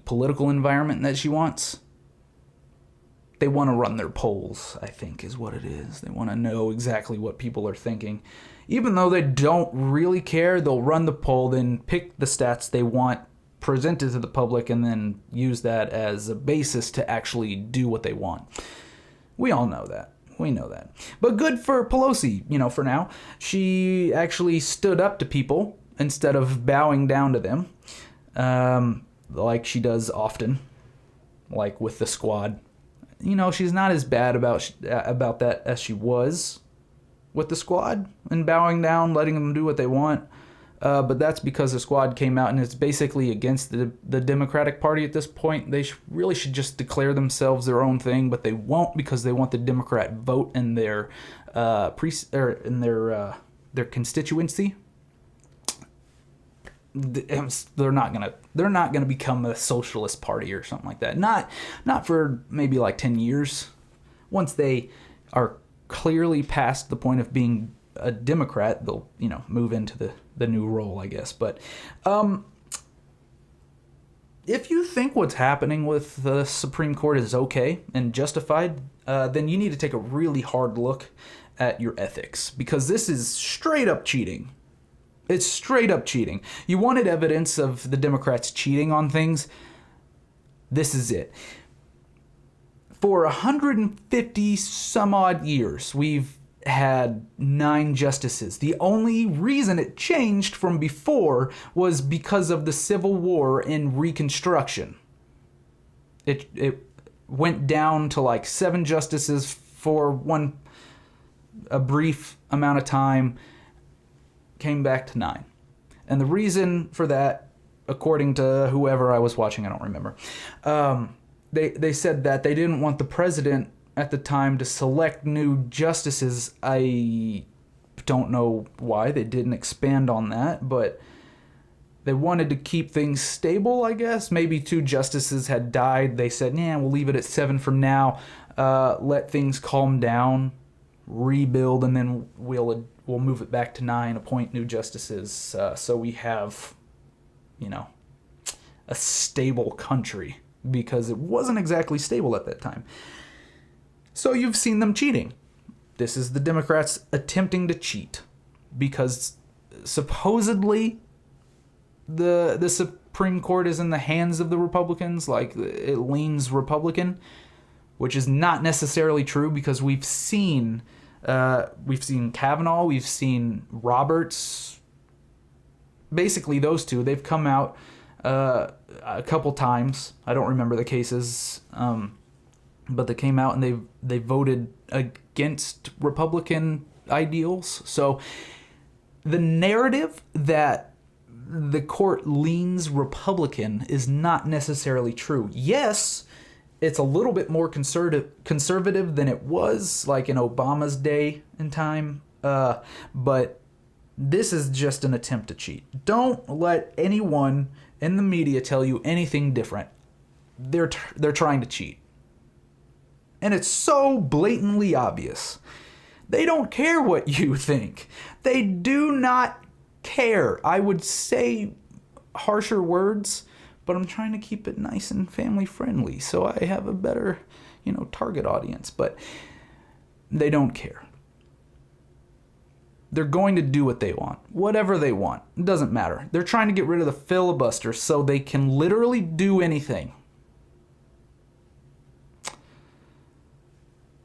political environment that she wants. They want to run their polls, I think, is what it is. They want to know exactly what people are thinking. Even though they don't really care, they'll run the poll, then pick the stats they want presented to the public, and then use that as a basis to actually do what they want. We all know that. We know that. But good for Pelosi, for now. She actually stood up to people instead of bowing down to them, like she does often, like with the Squad. She's not as bad about that as she was with the Squad and bowing down, letting them do what they want. But that's because the Squad came out and it's basically against the Democratic Party at this point. They really should just declare themselves their own thing, but they won't because they want the Democrat vote in their their constituency. They're not gonna become a socialist party or something like that. Not for maybe like 10 years. Once they are clearly past the point of being a Democrat, they'll move into the new role, I guess. But if you think what's happening with the Supreme Court is okay and justified, then you need to take a really hard look at your ethics, because this is straight up cheating. It's straight up cheating. You wanted evidence of the Democrats cheating on things. This is it. For 150 some odd years, we've had 9 justices. The only reason it changed from before was because of the Civil War and Reconstruction. It went down to like 7 justices for a brief amount of time, came back to 9. And the reason for that, according to whoever I was watching, I don't remember. They said that they didn't want the president at the time to select new justices. I don't know why they didn't expand on that, but they wanted to keep things stable, I guess. Maybe 2 justices had died. They said, we'll leave it at 7 for now. Let things calm down, rebuild, and then we'll move it back to 9, appoint new justices, so we have, a stable country, because it wasn't exactly stable at that time. So you've seen them cheating. This is the Democrats attempting to cheat, because supposedly the Supreme Court is in the hands of the Republicans, like it leans Republican, which is not necessarily true, because we've seen Kavanaugh, we've seen Roberts, basically those 2. They've come out a couple times. I don't remember the cases, but they came out and they voted against Republican ideals. So the narrative that the court leans Republican is not necessarily true. Yes, it's a little bit more conservative than it was like in Obama's day and time, but this is just an attempt to cheat. Don't let anyone in the media tell you anything different. They're trying to cheat. And it's so blatantly obvious. They don't care what you think. They do not care. I would say harsher words, but I'm trying to keep it nice and family friendly so I have a better, target audience. But they don't care. They're going to do what they want. Whatever they want. It doesn't matter. They're trying to get rid of the filibuster so they can literally do anything.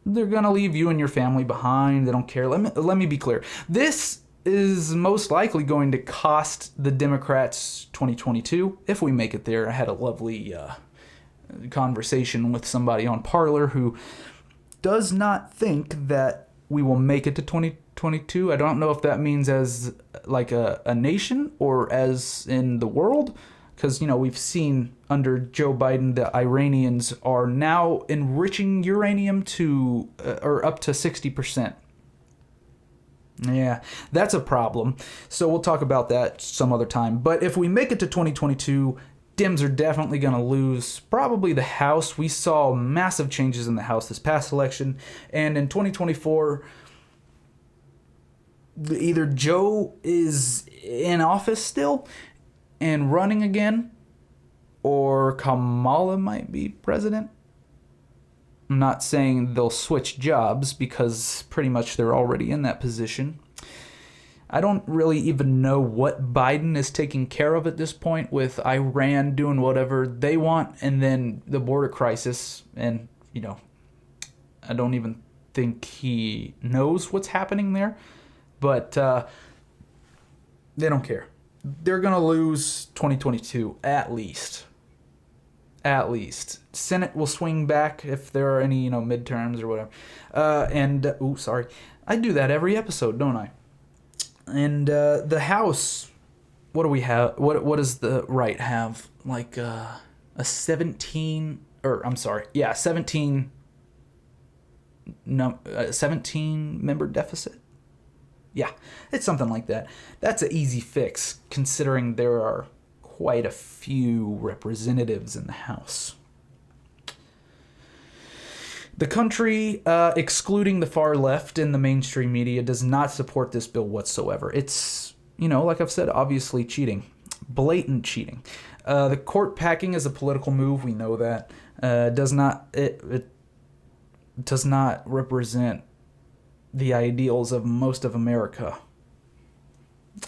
They're going to leave you and your family behind. They don't care. Let me be clear. This is most likely going to cost the Democrats 2022, if we make it there. I had a lovely conversation with somebody on Parler who does not think that we will make it to 2022. I don't know if that means as like a nation or as in the world, because we've seen under Joe Biden the Iranians are now enriching uranium to or up to 60%. Yeah, that's a problem. So we'll talk about that some other time. But if we make it to 2022, Dems are definitely going to lose probably the House. We saw massive changes in the House this past election. And in 2024, either Joe is in office still and running again, or Kamala might be president. I'm not saying they'll switch jobs, because pretty much they're already in that position. I don't really even know what Biden is taking care of at this point, with Iran doing whatever they want, and then the border crisis. And, I don't even think he knows what's happening there. But they don't care. They're going to lose 2022, at least. At least. Senate will swing back if there are any, midterms or whatever. I do that every episode, don't I? And the House, what do we have? What does the right have? Like a 17 member deficit? Yeah, it's something like that. That's an easy fix, considering there are quite a few representatives in the House. The country, excluding the far left in the mainstream media, does not support this bill whatsoever. It's, like I've said, obviously cheating. Blatant cheating. The court packing is a political move. We know that. It does not represent the ideals of most of America.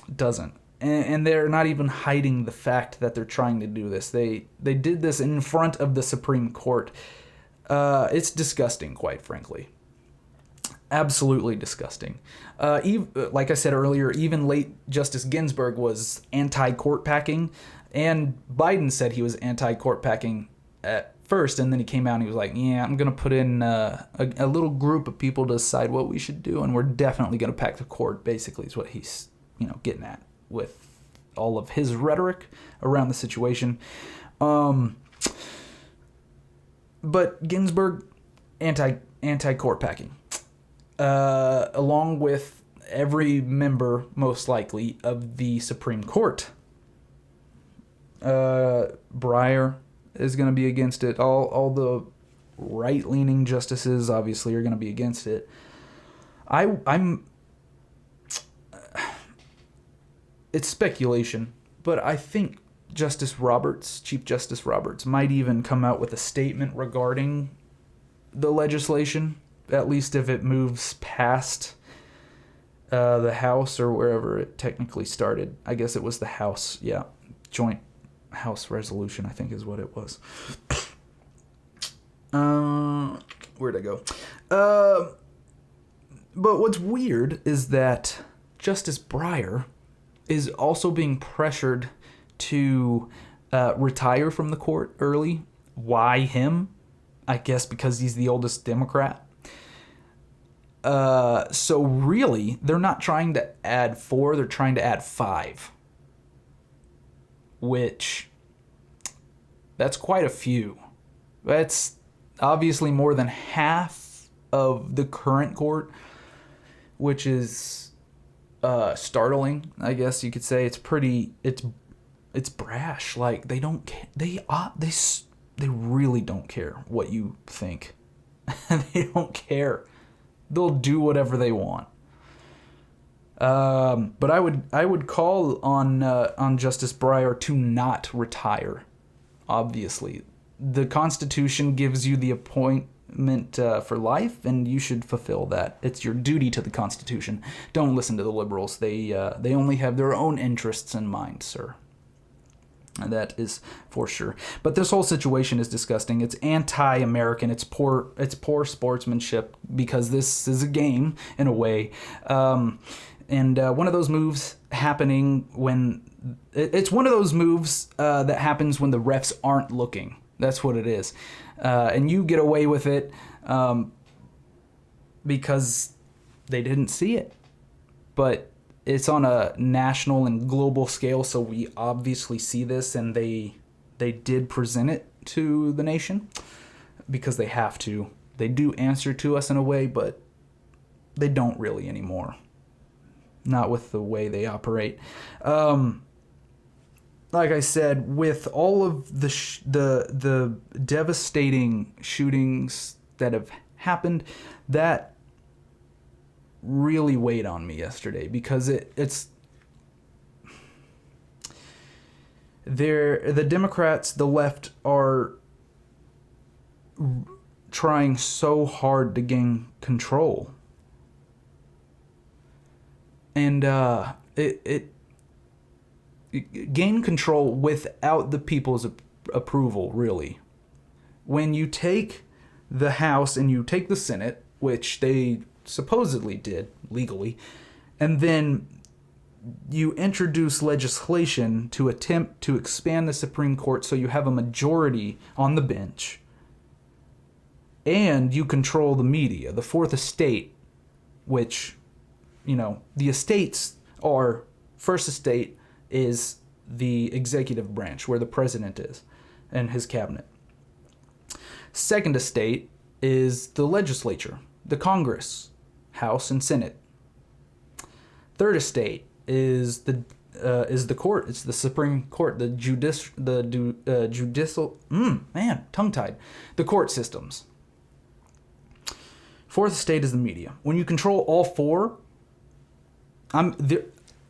It doesn't. And they're not even hiding the fact that they're trying to do this. They did this in front of the Supreme Court. It's disgusting, quite frankly. Absolutely disgusting. Like I said earlier, even late Justice Ginsburg was anti-court packing, and Biden said he was anti-court packing at first, and then he came out and he was like, yeah, I'm going to put in a little group of people to decide what we should do, and we're definitely going to pack the court, basically, is what he's getting at with all of his rhetoric around the situation. But Ginsburg, anti-court packing, along with every member, most likely, of the Supreme Court. Breyer is going to be against it. All the right-leaning justices, obviously, are going to be against it. It's speculation, but I think Chief Justice Roberts, might even come out with a statement regarding the legislation, at least if it moves past the House or wherever it technically started. I guess it was the House, yeah. Joint House resolution, I think is what it was. Where'd I go? But what's weird is that Justice Breyer is also being pressured to retire from the court early. Why him? I guess because he's the oldest Democrat. So really, they're not trying to add 4, they're trying to add 5. Which, that's quite a few. That's obviously more than half of the current court, which is startling, I guess you could say. It's brash. Like, they don't care. They really don't care what you think. They don't care. They'll do whatever they want. But I would call on Justice Breyer to not retire. Obviously, the Constitution gives you the appointment for life, and you should fulfill that. It's your duty to the Constitution. Don't listen to the liberals. They only have their own interests in mind, sir. And that is for sure. But this whole situation is disgusting. It's anti-American. It's poor sportsmanship, because this is a game in a way. And one of those moves happening when it's one of those moves that happens when the refs aren't looking. That's what it is. And you get away with it because they didn't see it. But it's on a national and global scale, so we obviously see this, and they did present it to the nation because they have to. They do answer to us in a way, but they don't really anymore. Not with the way they operate. Like I said, with all of the devastating shootings that have happened, that really weighed on me yesterday, because the Democrats, the left, are trying so hard to gain control, and gain control without the people's approval, really. When you take the House and you take the Senate, which they supposedly did legally, and then you introduce legislation to attempt to expand the Supreme Court so you have a majority on the bench, and you control the media, the fourth estate, which, the estates are, first estate is the executive branch, where the president is and his cabinet. Second estate is the legislature, the Congress, House and Senate. Third estate is the court. It's the Supreme Court, the judicial. Tongue-tied. The court systems. Fourth estate is the media. When you control all 4,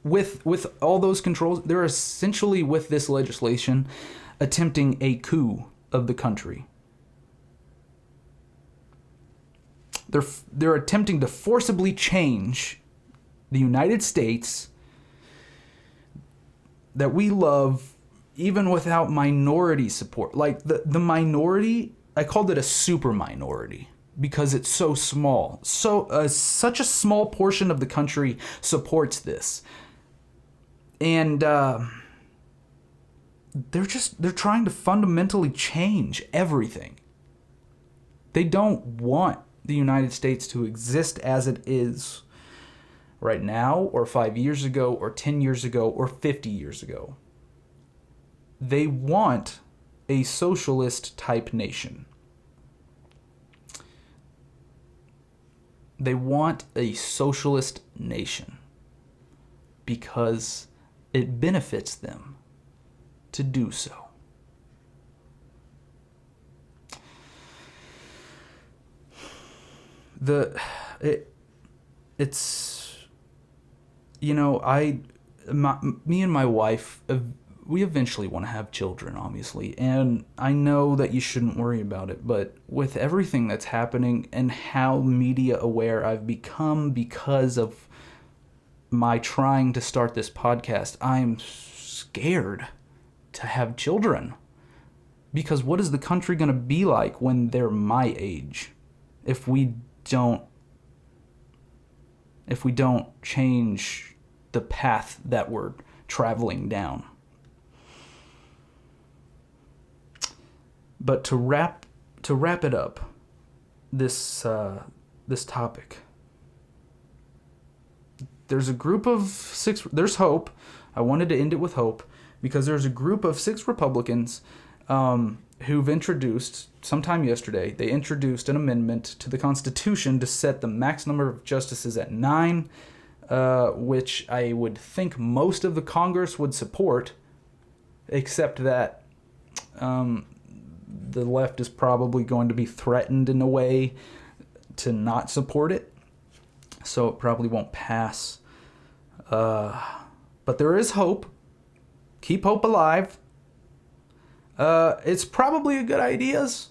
with all those controls, they're essentially, with this legislation, attempting a coup of the country. They're attempting to forcibly change the United States that we love, even without minority support. Like the minority, I called it a super minority because it's so small. Such a small portion of the country supports this. And they're trying to fundamentally change everything. They don't want the United States to exist as it is right now or 5 years ago or 10 years ago or 50 years ago. They want a socialist type nation. They want a socialist nation because it benefits them to do so. Me and my wife, we eventually want to have children, obviously, and I know that you shouldn't worry about it, but with everything that's happening and how media aware I've become because of my trying to start this podcast, I'm scared to have children. Because what is the country going to be like when they're my age if we don't change the path that we're traveling down? But to wrap it up, this topic, there's a group of 6. There's hope. I wanted to end it with hope because there's a group of 6 Republicans who've introduced, sometime yesterday, they introduced an amendment to the Constitution to set the max number of justices at 9, which I would think most of the Congress would support, except that the left is probably going to be threatened in a way to not support it, so it probably won't pass. But there is hope. Keep hope alive. It's probably a good idea, so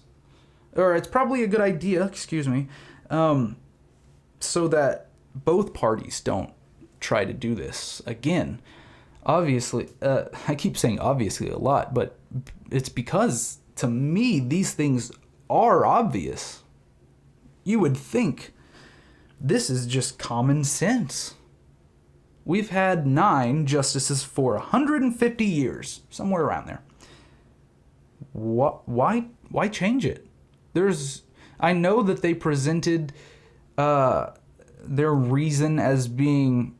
that both parties don't try to do this again. Obviously, I keep saying obviously a lot, but it's because, to me, these things are obvious. You would think this is just common sense. We've had 9 justices for 150 years, somewhere around there. Why change it? I know that they presented their reason as being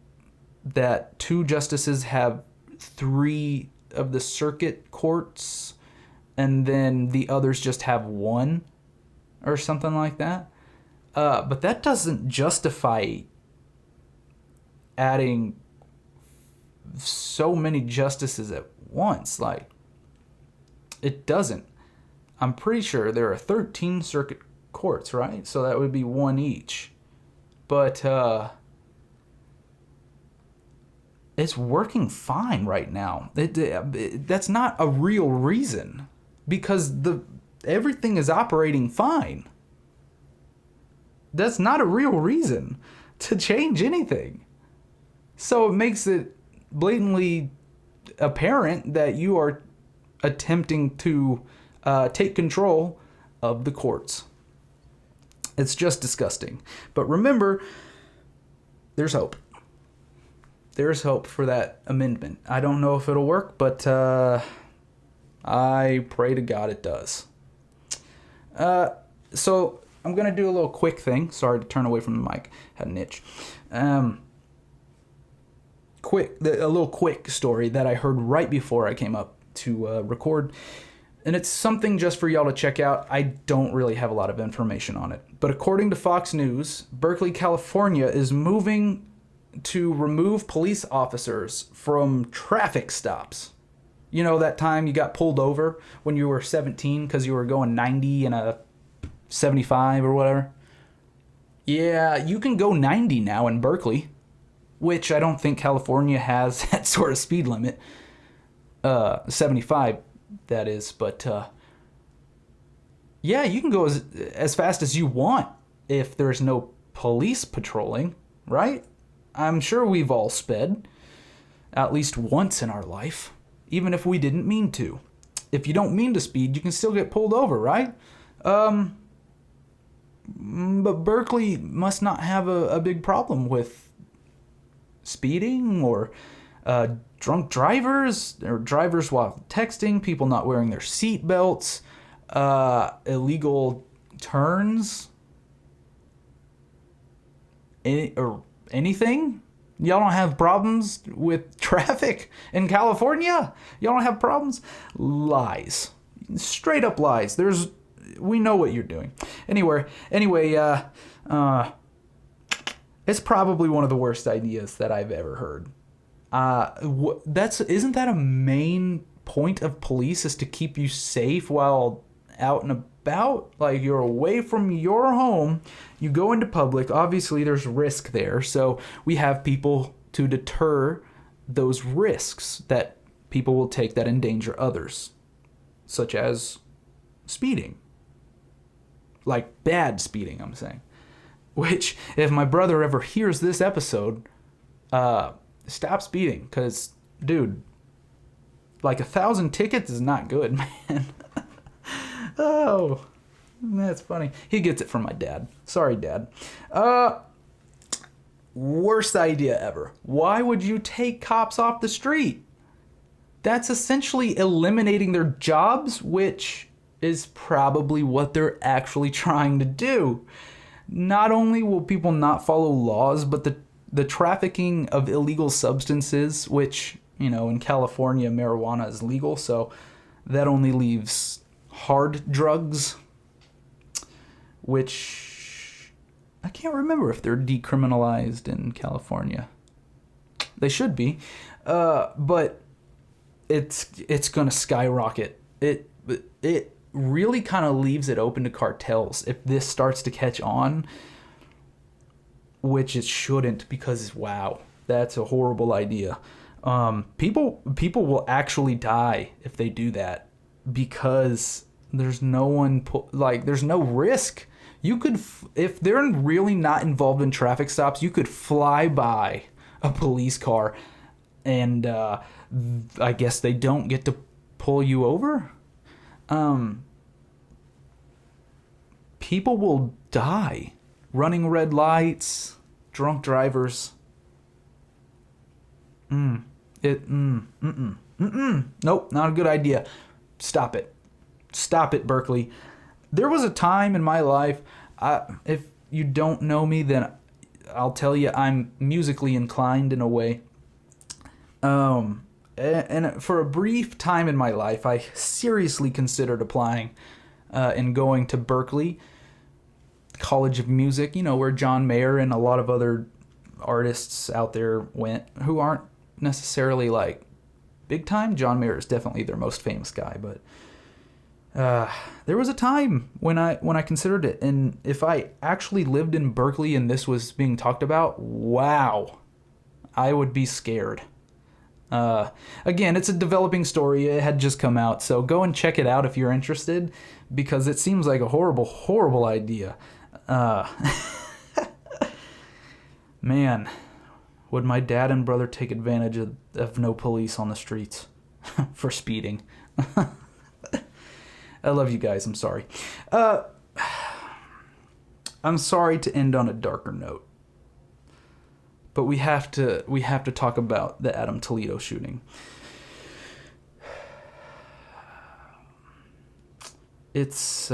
that 2 justices have 3 of the circuit courts, and then the others just have 1, or something like that. But that doesn't justify adding so many justices at once. Like, it doesn't. I'm pretty sure there are 13 circuit courts, right? So that would be 1 each. But it's working fine right now. That's not a real reason, because everything is operating fine. That's not a real reason to change anything. So it makes it blatantly apparent that you are attempting to take control of the courts. It's just disgusting. But remember, there's hope. There's hope for that amendment. I don't know if it'll work, but I pray to God it does. So I'm going to do a little quick thing. Sorry to turn away from the mic. Had an itch. A little quick story that I heard right before I came up to record. And it's something just for y'all to check out. I don't really have a lot of information on it. But according to Fox News, Berkley, California is moving to remove police officers from traffic stops. You know, that time you got pulled over when you were 17 because you were going 90 in a 75 or whatever? Yeah, you can go 90 now in Berkley, which I don't think California has that sort of speed limit. 75, that is. But, yeah, you can go as fast as you want if there's no police patrolling, right? I'm sure we've all sped at least once in our life, even if we didn't mean to. If you don't mean to speed, you can still get pulled over, right? But Berkley must not have a big problem with speeding or drunk drivers or drivers while texting, people not wearing their seat belts, illegal turns, or anything. Y'all don't have problems with traffic in California? Y'all don't have problems? Lies. Straight up lies. We know what you're doing. Anyway, it's probably one of the worst ideas that I've ever heard. Isn't that a main point of police, is to keep you safe while out and about? Like, you're away from your home, you go into public, obviously there's risk there, so we have people to deter those risks that people will take that endanger others, such as speeding. Like bad speeding, I'm saying. Which, if my brother ever hears this episode, stop speeding, because, dude, like 1,000 tickets is not good, man. Oh, that's funny. He gets it from my dad. Sorry, Dad. Worst idea ever. Why would you take cops off the street? That's essentially eliminating their jobs, which is probably what they're actually trying to do. Not only will people not follow laws, but the trafficking of illegal substances, which, in California, marijuana is legal, so that only leaves hard drugs, which I can't remember if they're decriminalized in California. They should be, but it's gonna skyrocket. It really kind of leaves it open to cartels if this starts to catch on, which it shouldn't, because wow, that's a horrible idea. People will actually die if they do that, because there's there's no risk. You could, if they're really not involved in traffic stops, you could fly by a police car and I guess they don't get to pull you over. People will die running red lights, drunk drivers. Nope, not a good idea. Stop it, Berkley. There was a time in my life, if you don't know me, then I'll tell you I'm musically inclined in a way. And for a brief time in my life, I seriously considered applying and going to Berkley College of Music, where John Mayer and a lot of other artists out there went who aren't necessarily like big time. John Mayer is definitely their most famous guy, but there was a time when I considered it, and if I actually lived in Berkeley and this was being talked about, wow, I would be scared. Again, it's a developing story. It had just come out, so go and check it out if you're interested, because it seems like a horrible, horrible idea. Man, would my dad and brother take advantage of no police on the streets for speeding? I love you guys. I'm sorry. I'm sorry to end on a darker note, but we have to talk about the Adam Toledo shooting. It's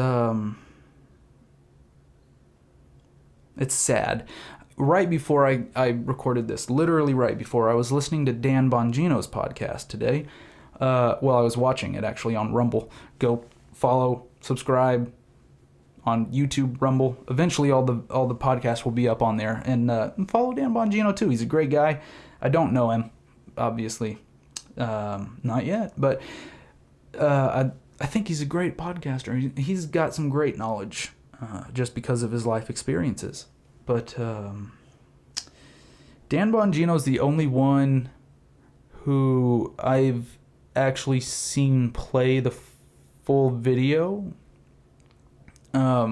sad. Right before I recorded this, literally right before, I was listening to Dan Bongino's podcast today. I was watching it actually on Rumble. Go follow, subscribe on YouTube, Rumble. Eventually all the podcasts will be up on there. And follow Dan Bongino too. He's a great guy. I don't know him, obviously. Not yet. But I think he's a great podcaster. He's got some great knowledge just because of his life experiences. But Dan Bongino's the only one who I've actually seen play the full video,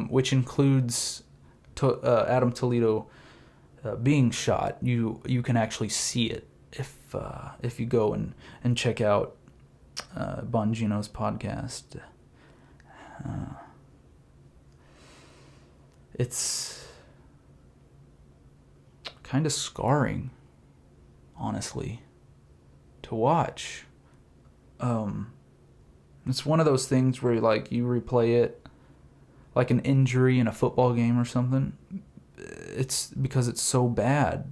which includes Adam Toledo being shot. You can actually see it if you go and check out Bongino's podcast. It's kind of scarring, honestly, to watch. It's one of those things where like you replay it like an injury in a football game or something. It's because it's so bad.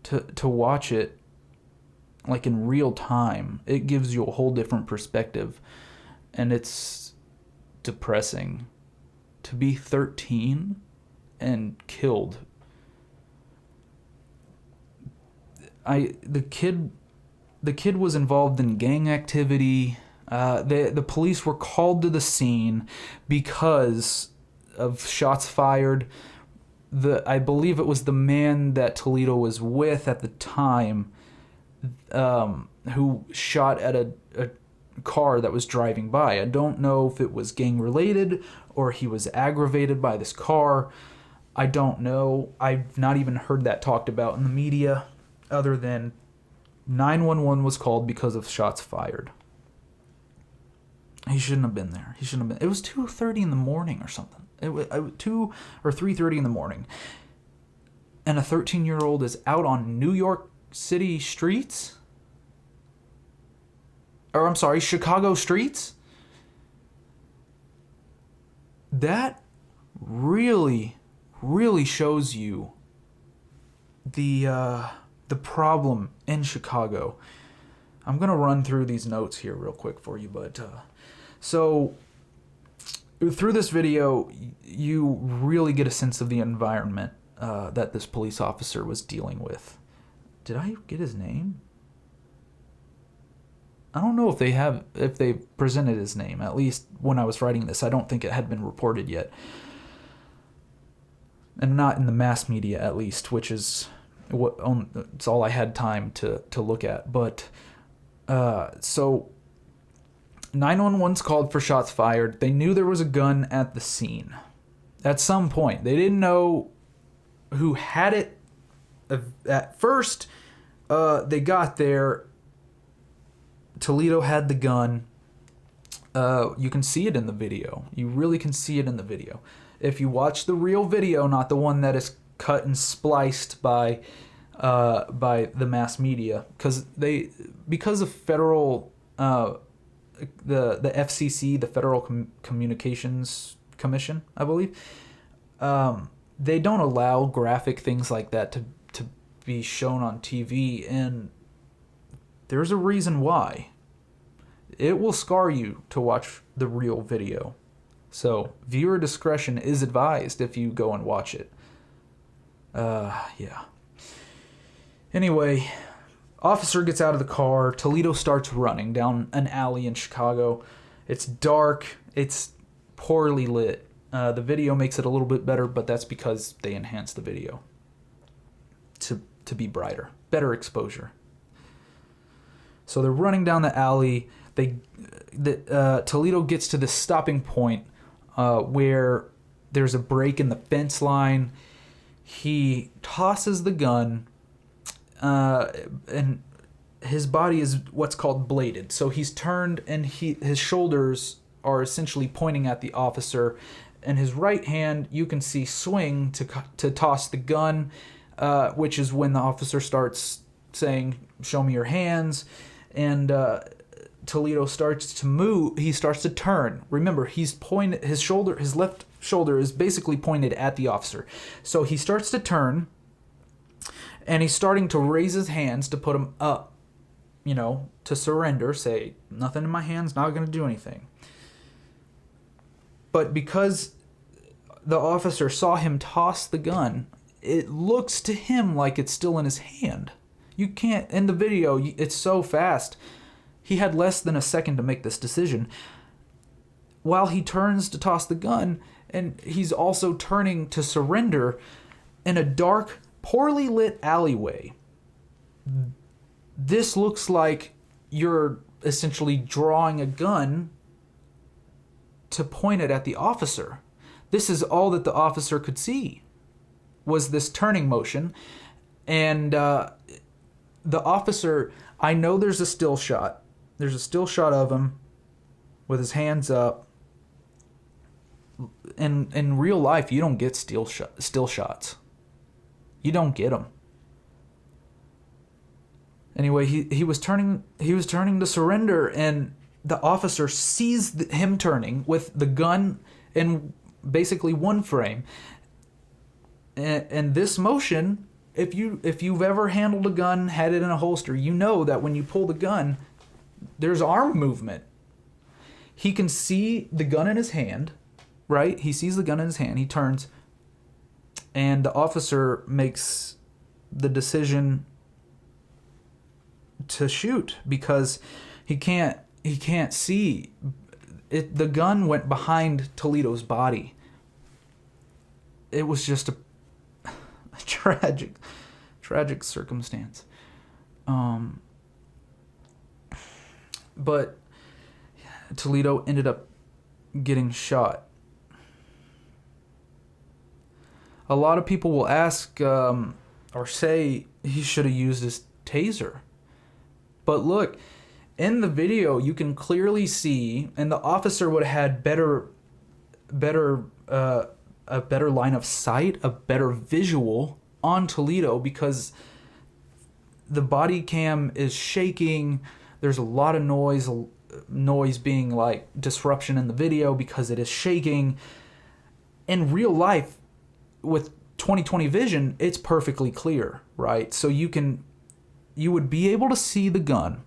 to watch it like in real time, it gives you a whole different perspective, and it's depressing to be 13 and killed. The kid was involved in gang activity. The police were called to the scene because of shots fired. I believe it was the man that Toledo was with at the time, who shot at a car that was driving by. I don't know if it was gang related or he was aggravated by this car. I don't know. I've not even heard that talked about in the media, other than 911 was called because of shots fired. He shouldn't have been there. He shouldn't have been. It was 2:30 in the morning or something. It was 2 or 3:30 in the morning. And a 13-year-old is out on New York City streets? Or I'm sorry, Chicago streets? That really, really shows you the problem in Chicago. I'm going to run through these notes here real quick for you, but so through this video, you really get a sense of the environment that this police officer was dealing with. Did I get his name? I don't know if they presented his name. At least when I was writing this, I don't think it had been reported yet. And not in the mass media, at least, which is it's all I had time to look at. But so 911's called for shots fired. They knew there was a gun at the scene at some point. They didn't know who had it at first. They got there. Toledo had the gun. You can see it in the video. You really can see it in the video. If you watch the real video, not the one that is cut and spliced by the mass media, because of federal the FCC, the Federal Communications Commission, I believe, they don't allow graphic things like that to be shown on TV, and there's a reason why. It will scar you to watch the real video. So, viewer discretion is advised if you go and watch it. Yeah. Anyway, officer gets out of the car. Toledo starts running down an alley in Chicago. It's dark. It's poorly lit. The video makes it a little bit better, but that's because they enhanced the video to be brighter. Better exposure. So they're running down the alley. Toledo gets to the stopping point where there's a break in the fence line. He tosses the gun, and his body is what's called bladed. So he's turned, and his shoulders are essentially pointing at the officer, and his right hand you can see swing to toss the gun, which is when the officer starts saying, "Show me your hands," and Toledo starts to move. He starts to turn. Remember, his left shoulder is basically pointed at the officer. So he starts to turn, and he's starting to raise his hands to put them up, to surrender, say, nothing in my hands, not going to do anything. But because the officer saw him toss the gun, it looks to him like it's still in his hand. You can't, in the video, it's so fast. He had less than a second to make this decision. While he turns to toss the gun, and he's also turning to surrender in a dark, poorly lit alleyway. This looks like you're essentially drawing a gun to point it at the officer. This is all that the officer could see, was this turning motion. And the officer, I know there's a still shot. There's a still shot of him with his hands up. In real life, you don't get still shots. You don't get them. Anyway, he was turning to surrender, and the officer sees him turning with the gun in basically one frame. And this motion if you've ever handled a gun, had it in a holster, you know that when you pull the gun, there's arm movement. He can see the gun in his hand, right? He sees the gun in his hand. He turns, and the officer makes the decision to shoot because he can't see it. The gun went behind Toledo's body. It was just a tragic circumstance. But Toledo ended up getting shot. A lot of people will ask or say he should have used his taser. But look, in the video you can clearly see, and the officer would have had a better line of sight, a better visual on Toledo, because the body cam is shaking. There's a lot of noise being like disruption in the video because it is shaking. In real life, with 20/20 vision, it's perfectly clear, right? So you would be able to see the gun,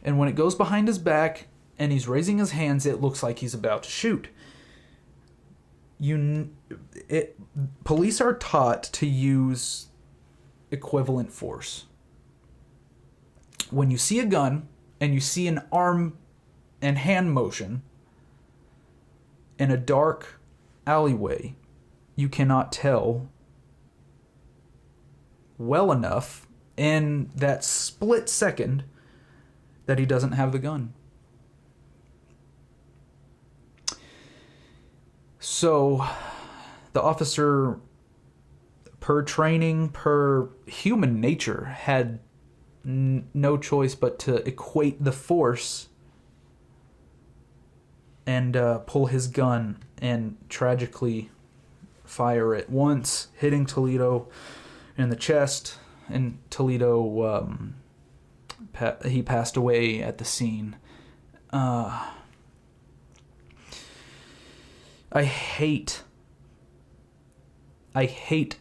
and when it goes behind his back and he's raising his hands, it looks like he's about to shoot. Police are taught to use equivalent force. When you see a gun and you see an arm and hand motion in a dark alleyway, you cannot tell well enough in that split second that he doesn't have the gun. So the officer, per training, per human nature, had no choice but to equate the force and pull his gun and tragically fire it once, hitting Toledo in the chest, and Toledo, he passed away at the scene. I hate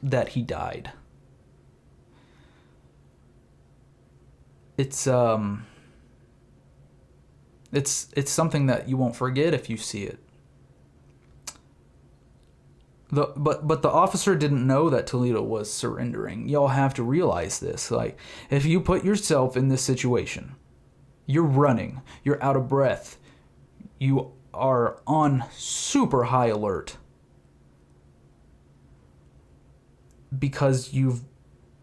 that he died. It's something that you won't forget if you see it. But the officer didn't know that Toledo was surrendering. Y'all have to realize this. Like, if you put yourself in this situation, you're running, you're out of breath, you are on super high alert because you've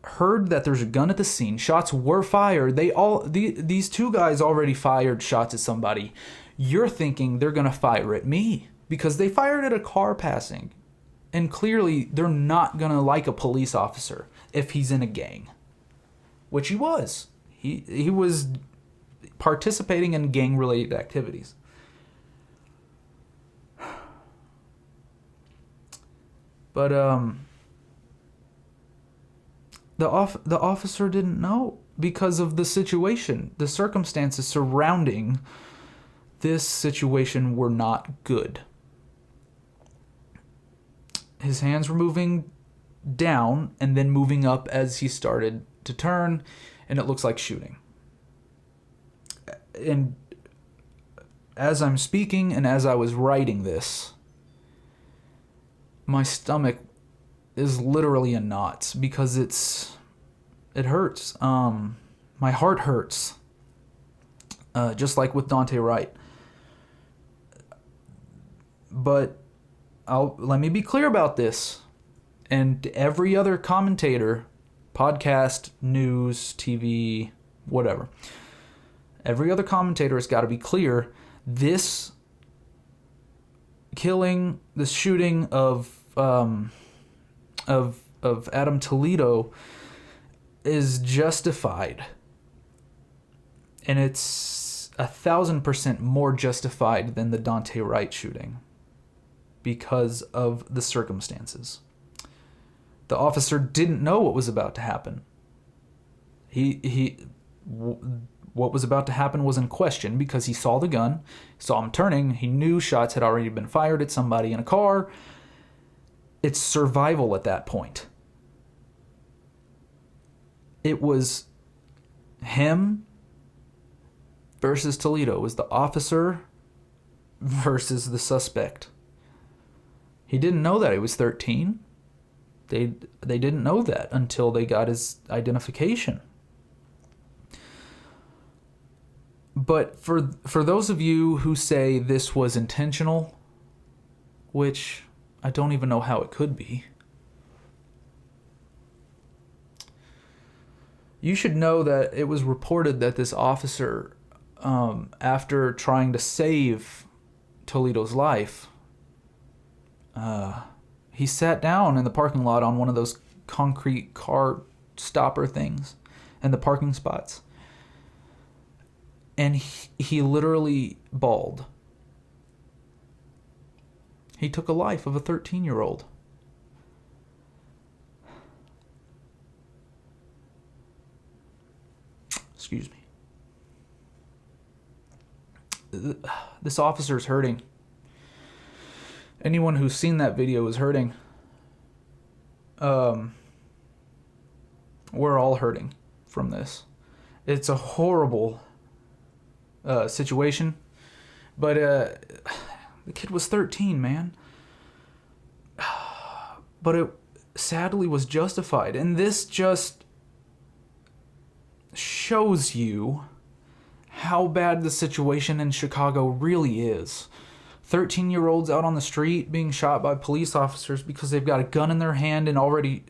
heard that there's a gun at the scene. Shots were fired. These two guys already fired shots at somebody. You're thinking they're gonna fire at me because they fired at a car passing. And clearly, they're not going to like a police officer if he's in a gang. Which he was. He was participating in gang-related activities. But the officer didn't know because of the situation. The circumstances surrounding this situation were not good. His hands were moving down and then moving up as he started to turn, and it looks like shooting. And as I'm speaking and as I was writing this, my stomach is literally in knots because it hurts. My heart hurts. Just like with Daunte Wright. But let me be clear about this. And every other commentator, podcast, news, TV, whatever, every other commentator has got to be clear. This killing, the shooting of Adam Toledo is justified. And it's 1,000% more justified than the Daunte Wright shooting because of the circumstances. The officer didn't know what was about to happen. What was about to happen was in question because he saw the gun, saw him turning, he knew shots had already been fired at somebody in a car. It's survival at that point. it was him versus Toledo. It was the officer versus the suspect. He didn't know that he was 13. They didn't know that until they got his identification. But for those of you who say this was intentional, which I don't even know how it could be, you should know that it was reported that this officer, after trying to save Toledo's life, he sat down in the parking lot on one of those concrete car stopper things in the parking spots. And he literally bawled. He took a life of a 13-year-old. Excuse me. This officer is hurting. Anyone who's seen that video is hurting. We're all hurting from this. It's a horrible situation, but the kid was 13, man. But it sadly was justified, and this just shows you how bad the situation in Chicago really is. 13-year-olds out on the street being shot by police officers because they've got a gun in their hand, and already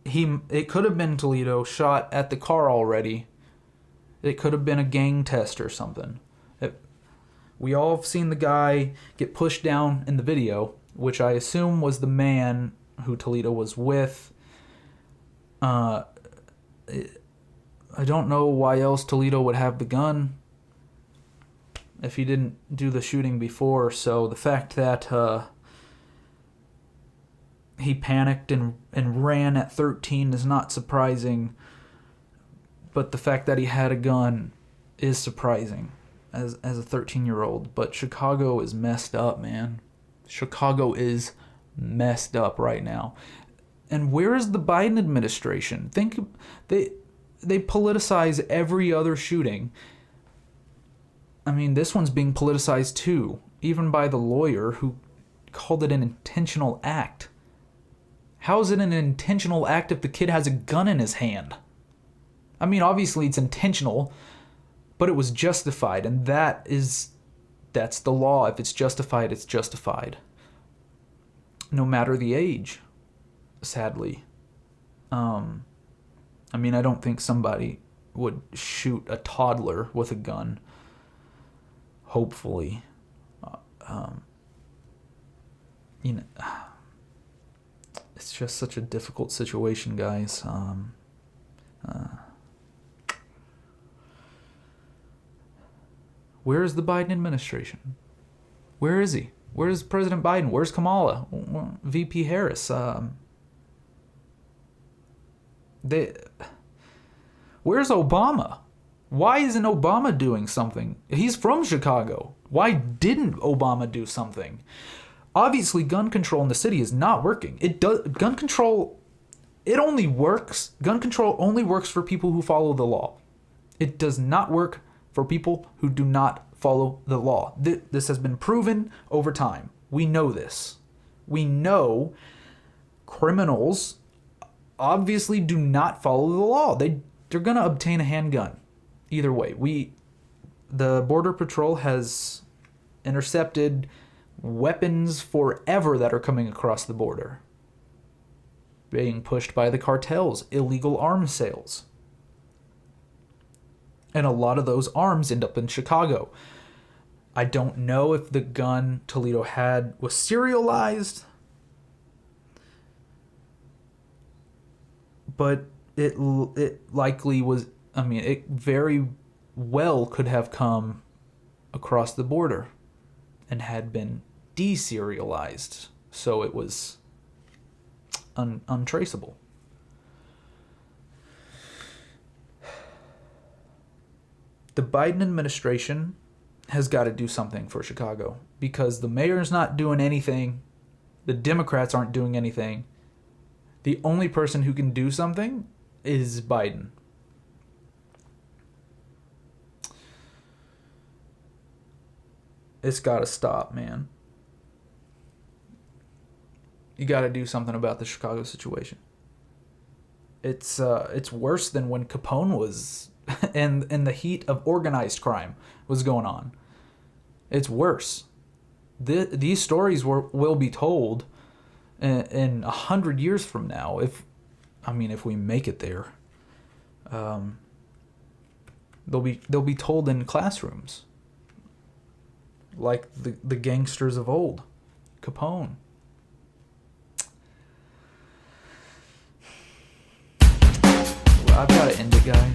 it could have been Toledo shot at the car already. It could have been a gang test or something. We all have seen the guy get pushed down in the video, which I assume was the man who Toledo was with. I don't know why else Toledo would have the gun if he didn't do the shooting before. So the fact that he panicked and ran at 13 is not surprising. But the fact that he had a gun is surprising as a 13-year-old. But Chicago is messed up, man. Chicago is messed up right now. And where is the Biden administration? They politicize every other shooting. I mean, this one's being politicized too, even by the lawyer who called it an intentional act. How is it an intentional act if the kid has a gun in his hand? I mean, obviously it's intentional, but it was justified, and that's the law. If it's justified, it's justified. No matter the age, sadly. I mean, I don't think somebody would shoot a toddler with a gun. Hopefully. It's just such a difficult situation, guys. Where is the Biden administration? Where is he? Where's President Biden? Where's Kamala? VP Harris? Where's Obama? Why isn't Obama doing something? He's from Chicago. Why didn't Obama do something? Obviously, gun control in the city is not working. Gun control only works for people who follow the law. It does not work for people who do not follow the law. This has been proven over time. We know this. We know criminals obviously do not follow the law. They're going to obtain a handgun. Either way, the Border Patrol has intercepted weapons forever that are coming across the border, being pushed by the cartels, illegal arms sales. And a lot of those arms end up in Chicago. I don't know if the gun Toledo had was serialized, but it likely was. I mean, it very well could have come across the border and had been deserialized, so it was untraceable. The Biden administration has got to do something for Chicago, because the mayor's not doing anything. The Democrats aren't doing anything. The only person who can do something is Biden. It's got to stop, man. You got to do something about the Chicago situation. It's worse than when Capone was and the heat of organized crime was going on. It's worse. These stories will be told in 100 years from now, if we make it there. They'll be told in classrooms, like the gangsters of old, Capone. I've got to end it, guys,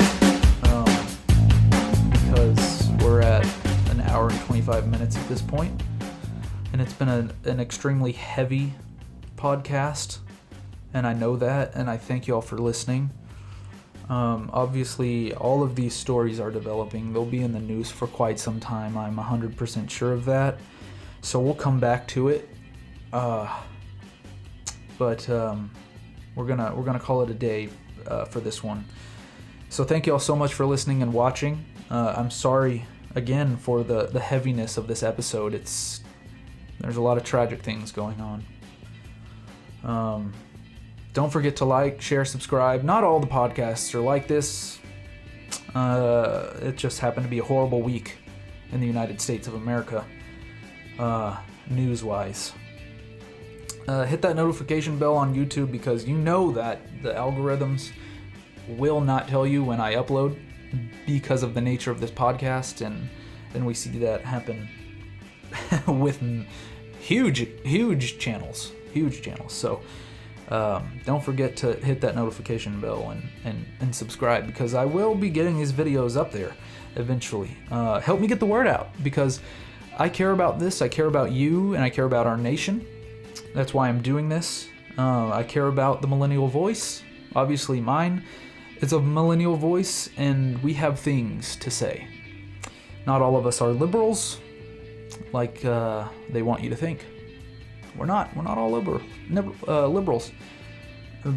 because we're at an hour and 25 minutes at this point, and it's been an extremely heavy podcast, and I know that, and I thank you all for listening. Obviously, all of these stories are developing. They'll be in the news for quite some time. I'm 100% sure of that. So we'll come back to it. But we're gonna call it a day for this one. So thank you all so much for listening and watching. I'm sorry again for the heaviness of this episode. There's a lot of tragic things going on. Don't forget to like, share, subscribe. Not all the podcasts are like this. It just happened to be a horrible week in the United States of America, news-wise. Hit that notification bell on YouTube, because you know that the algorithms will not tell you when I upload because of the nature of this podcast, and we see that happen with huge channels. So don't forget to hit that notification bell and subscribe, because I will be getting these videos up there eventually. Help me get the word out, because I care about this, I care about you, and I care about our nation. That's why I'm doing this. I care about the millennial voice. Obviously mine is a millennial voice, and we have things to say. Not all of us are liberals, like they want you to think. We're not all liberals,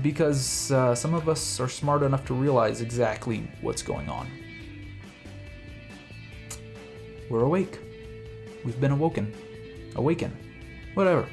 because some of us are smart enough to realize exactly what's going on. We're awake. We've been awakened, whatever.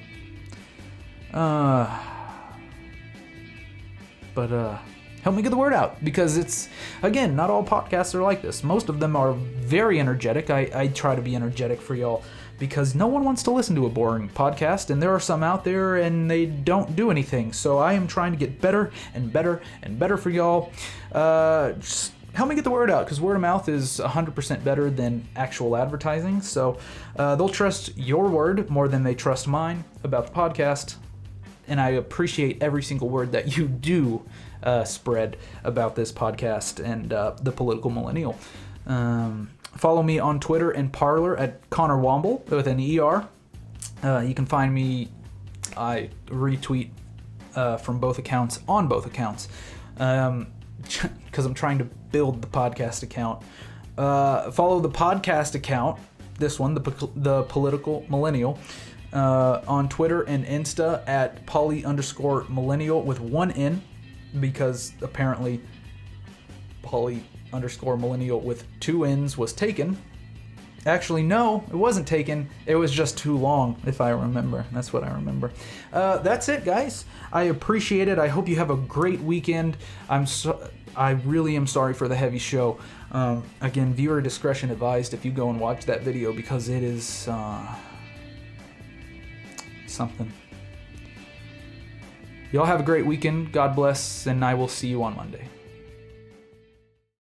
But help me get the word out, because it's, again, not all podcasts are like this. Most of them are very energetic. I try to be energetic for y'all, because no one wants to listen to a boring podcast, and there are some out there and they don't do anything. So I am trying to get better and better and better for y'all. Just help me get the word out, because word of mouth is 100% better than actual advertising. So they'll trust your word more than they trust mine about the podcast. And I appreciate every single word that you do spread about this podcast and the Political Millennial. Follow me on Twitter and Parler at Connor Womble with an ER. You can find me, I retweet from both accounts, on both accounts, because I'm trying to build the podcast account. Follow the podcast account, this one, the Political Millennial, on Twitter and Insta at poly_millennial with one N, because apparently poly_millennial with two N's was taken. Actually, no, it wasn't taken. It was just too long, if I remember. That's what I remember. That's it, guys. I appreciate it. I hope you have a great weekend. I really am sorry for the heavy show. Again, viewer discretion advised if you go and watch that video, because it is something. Y'all have a great weekend. God bless, and I will see you on Monday.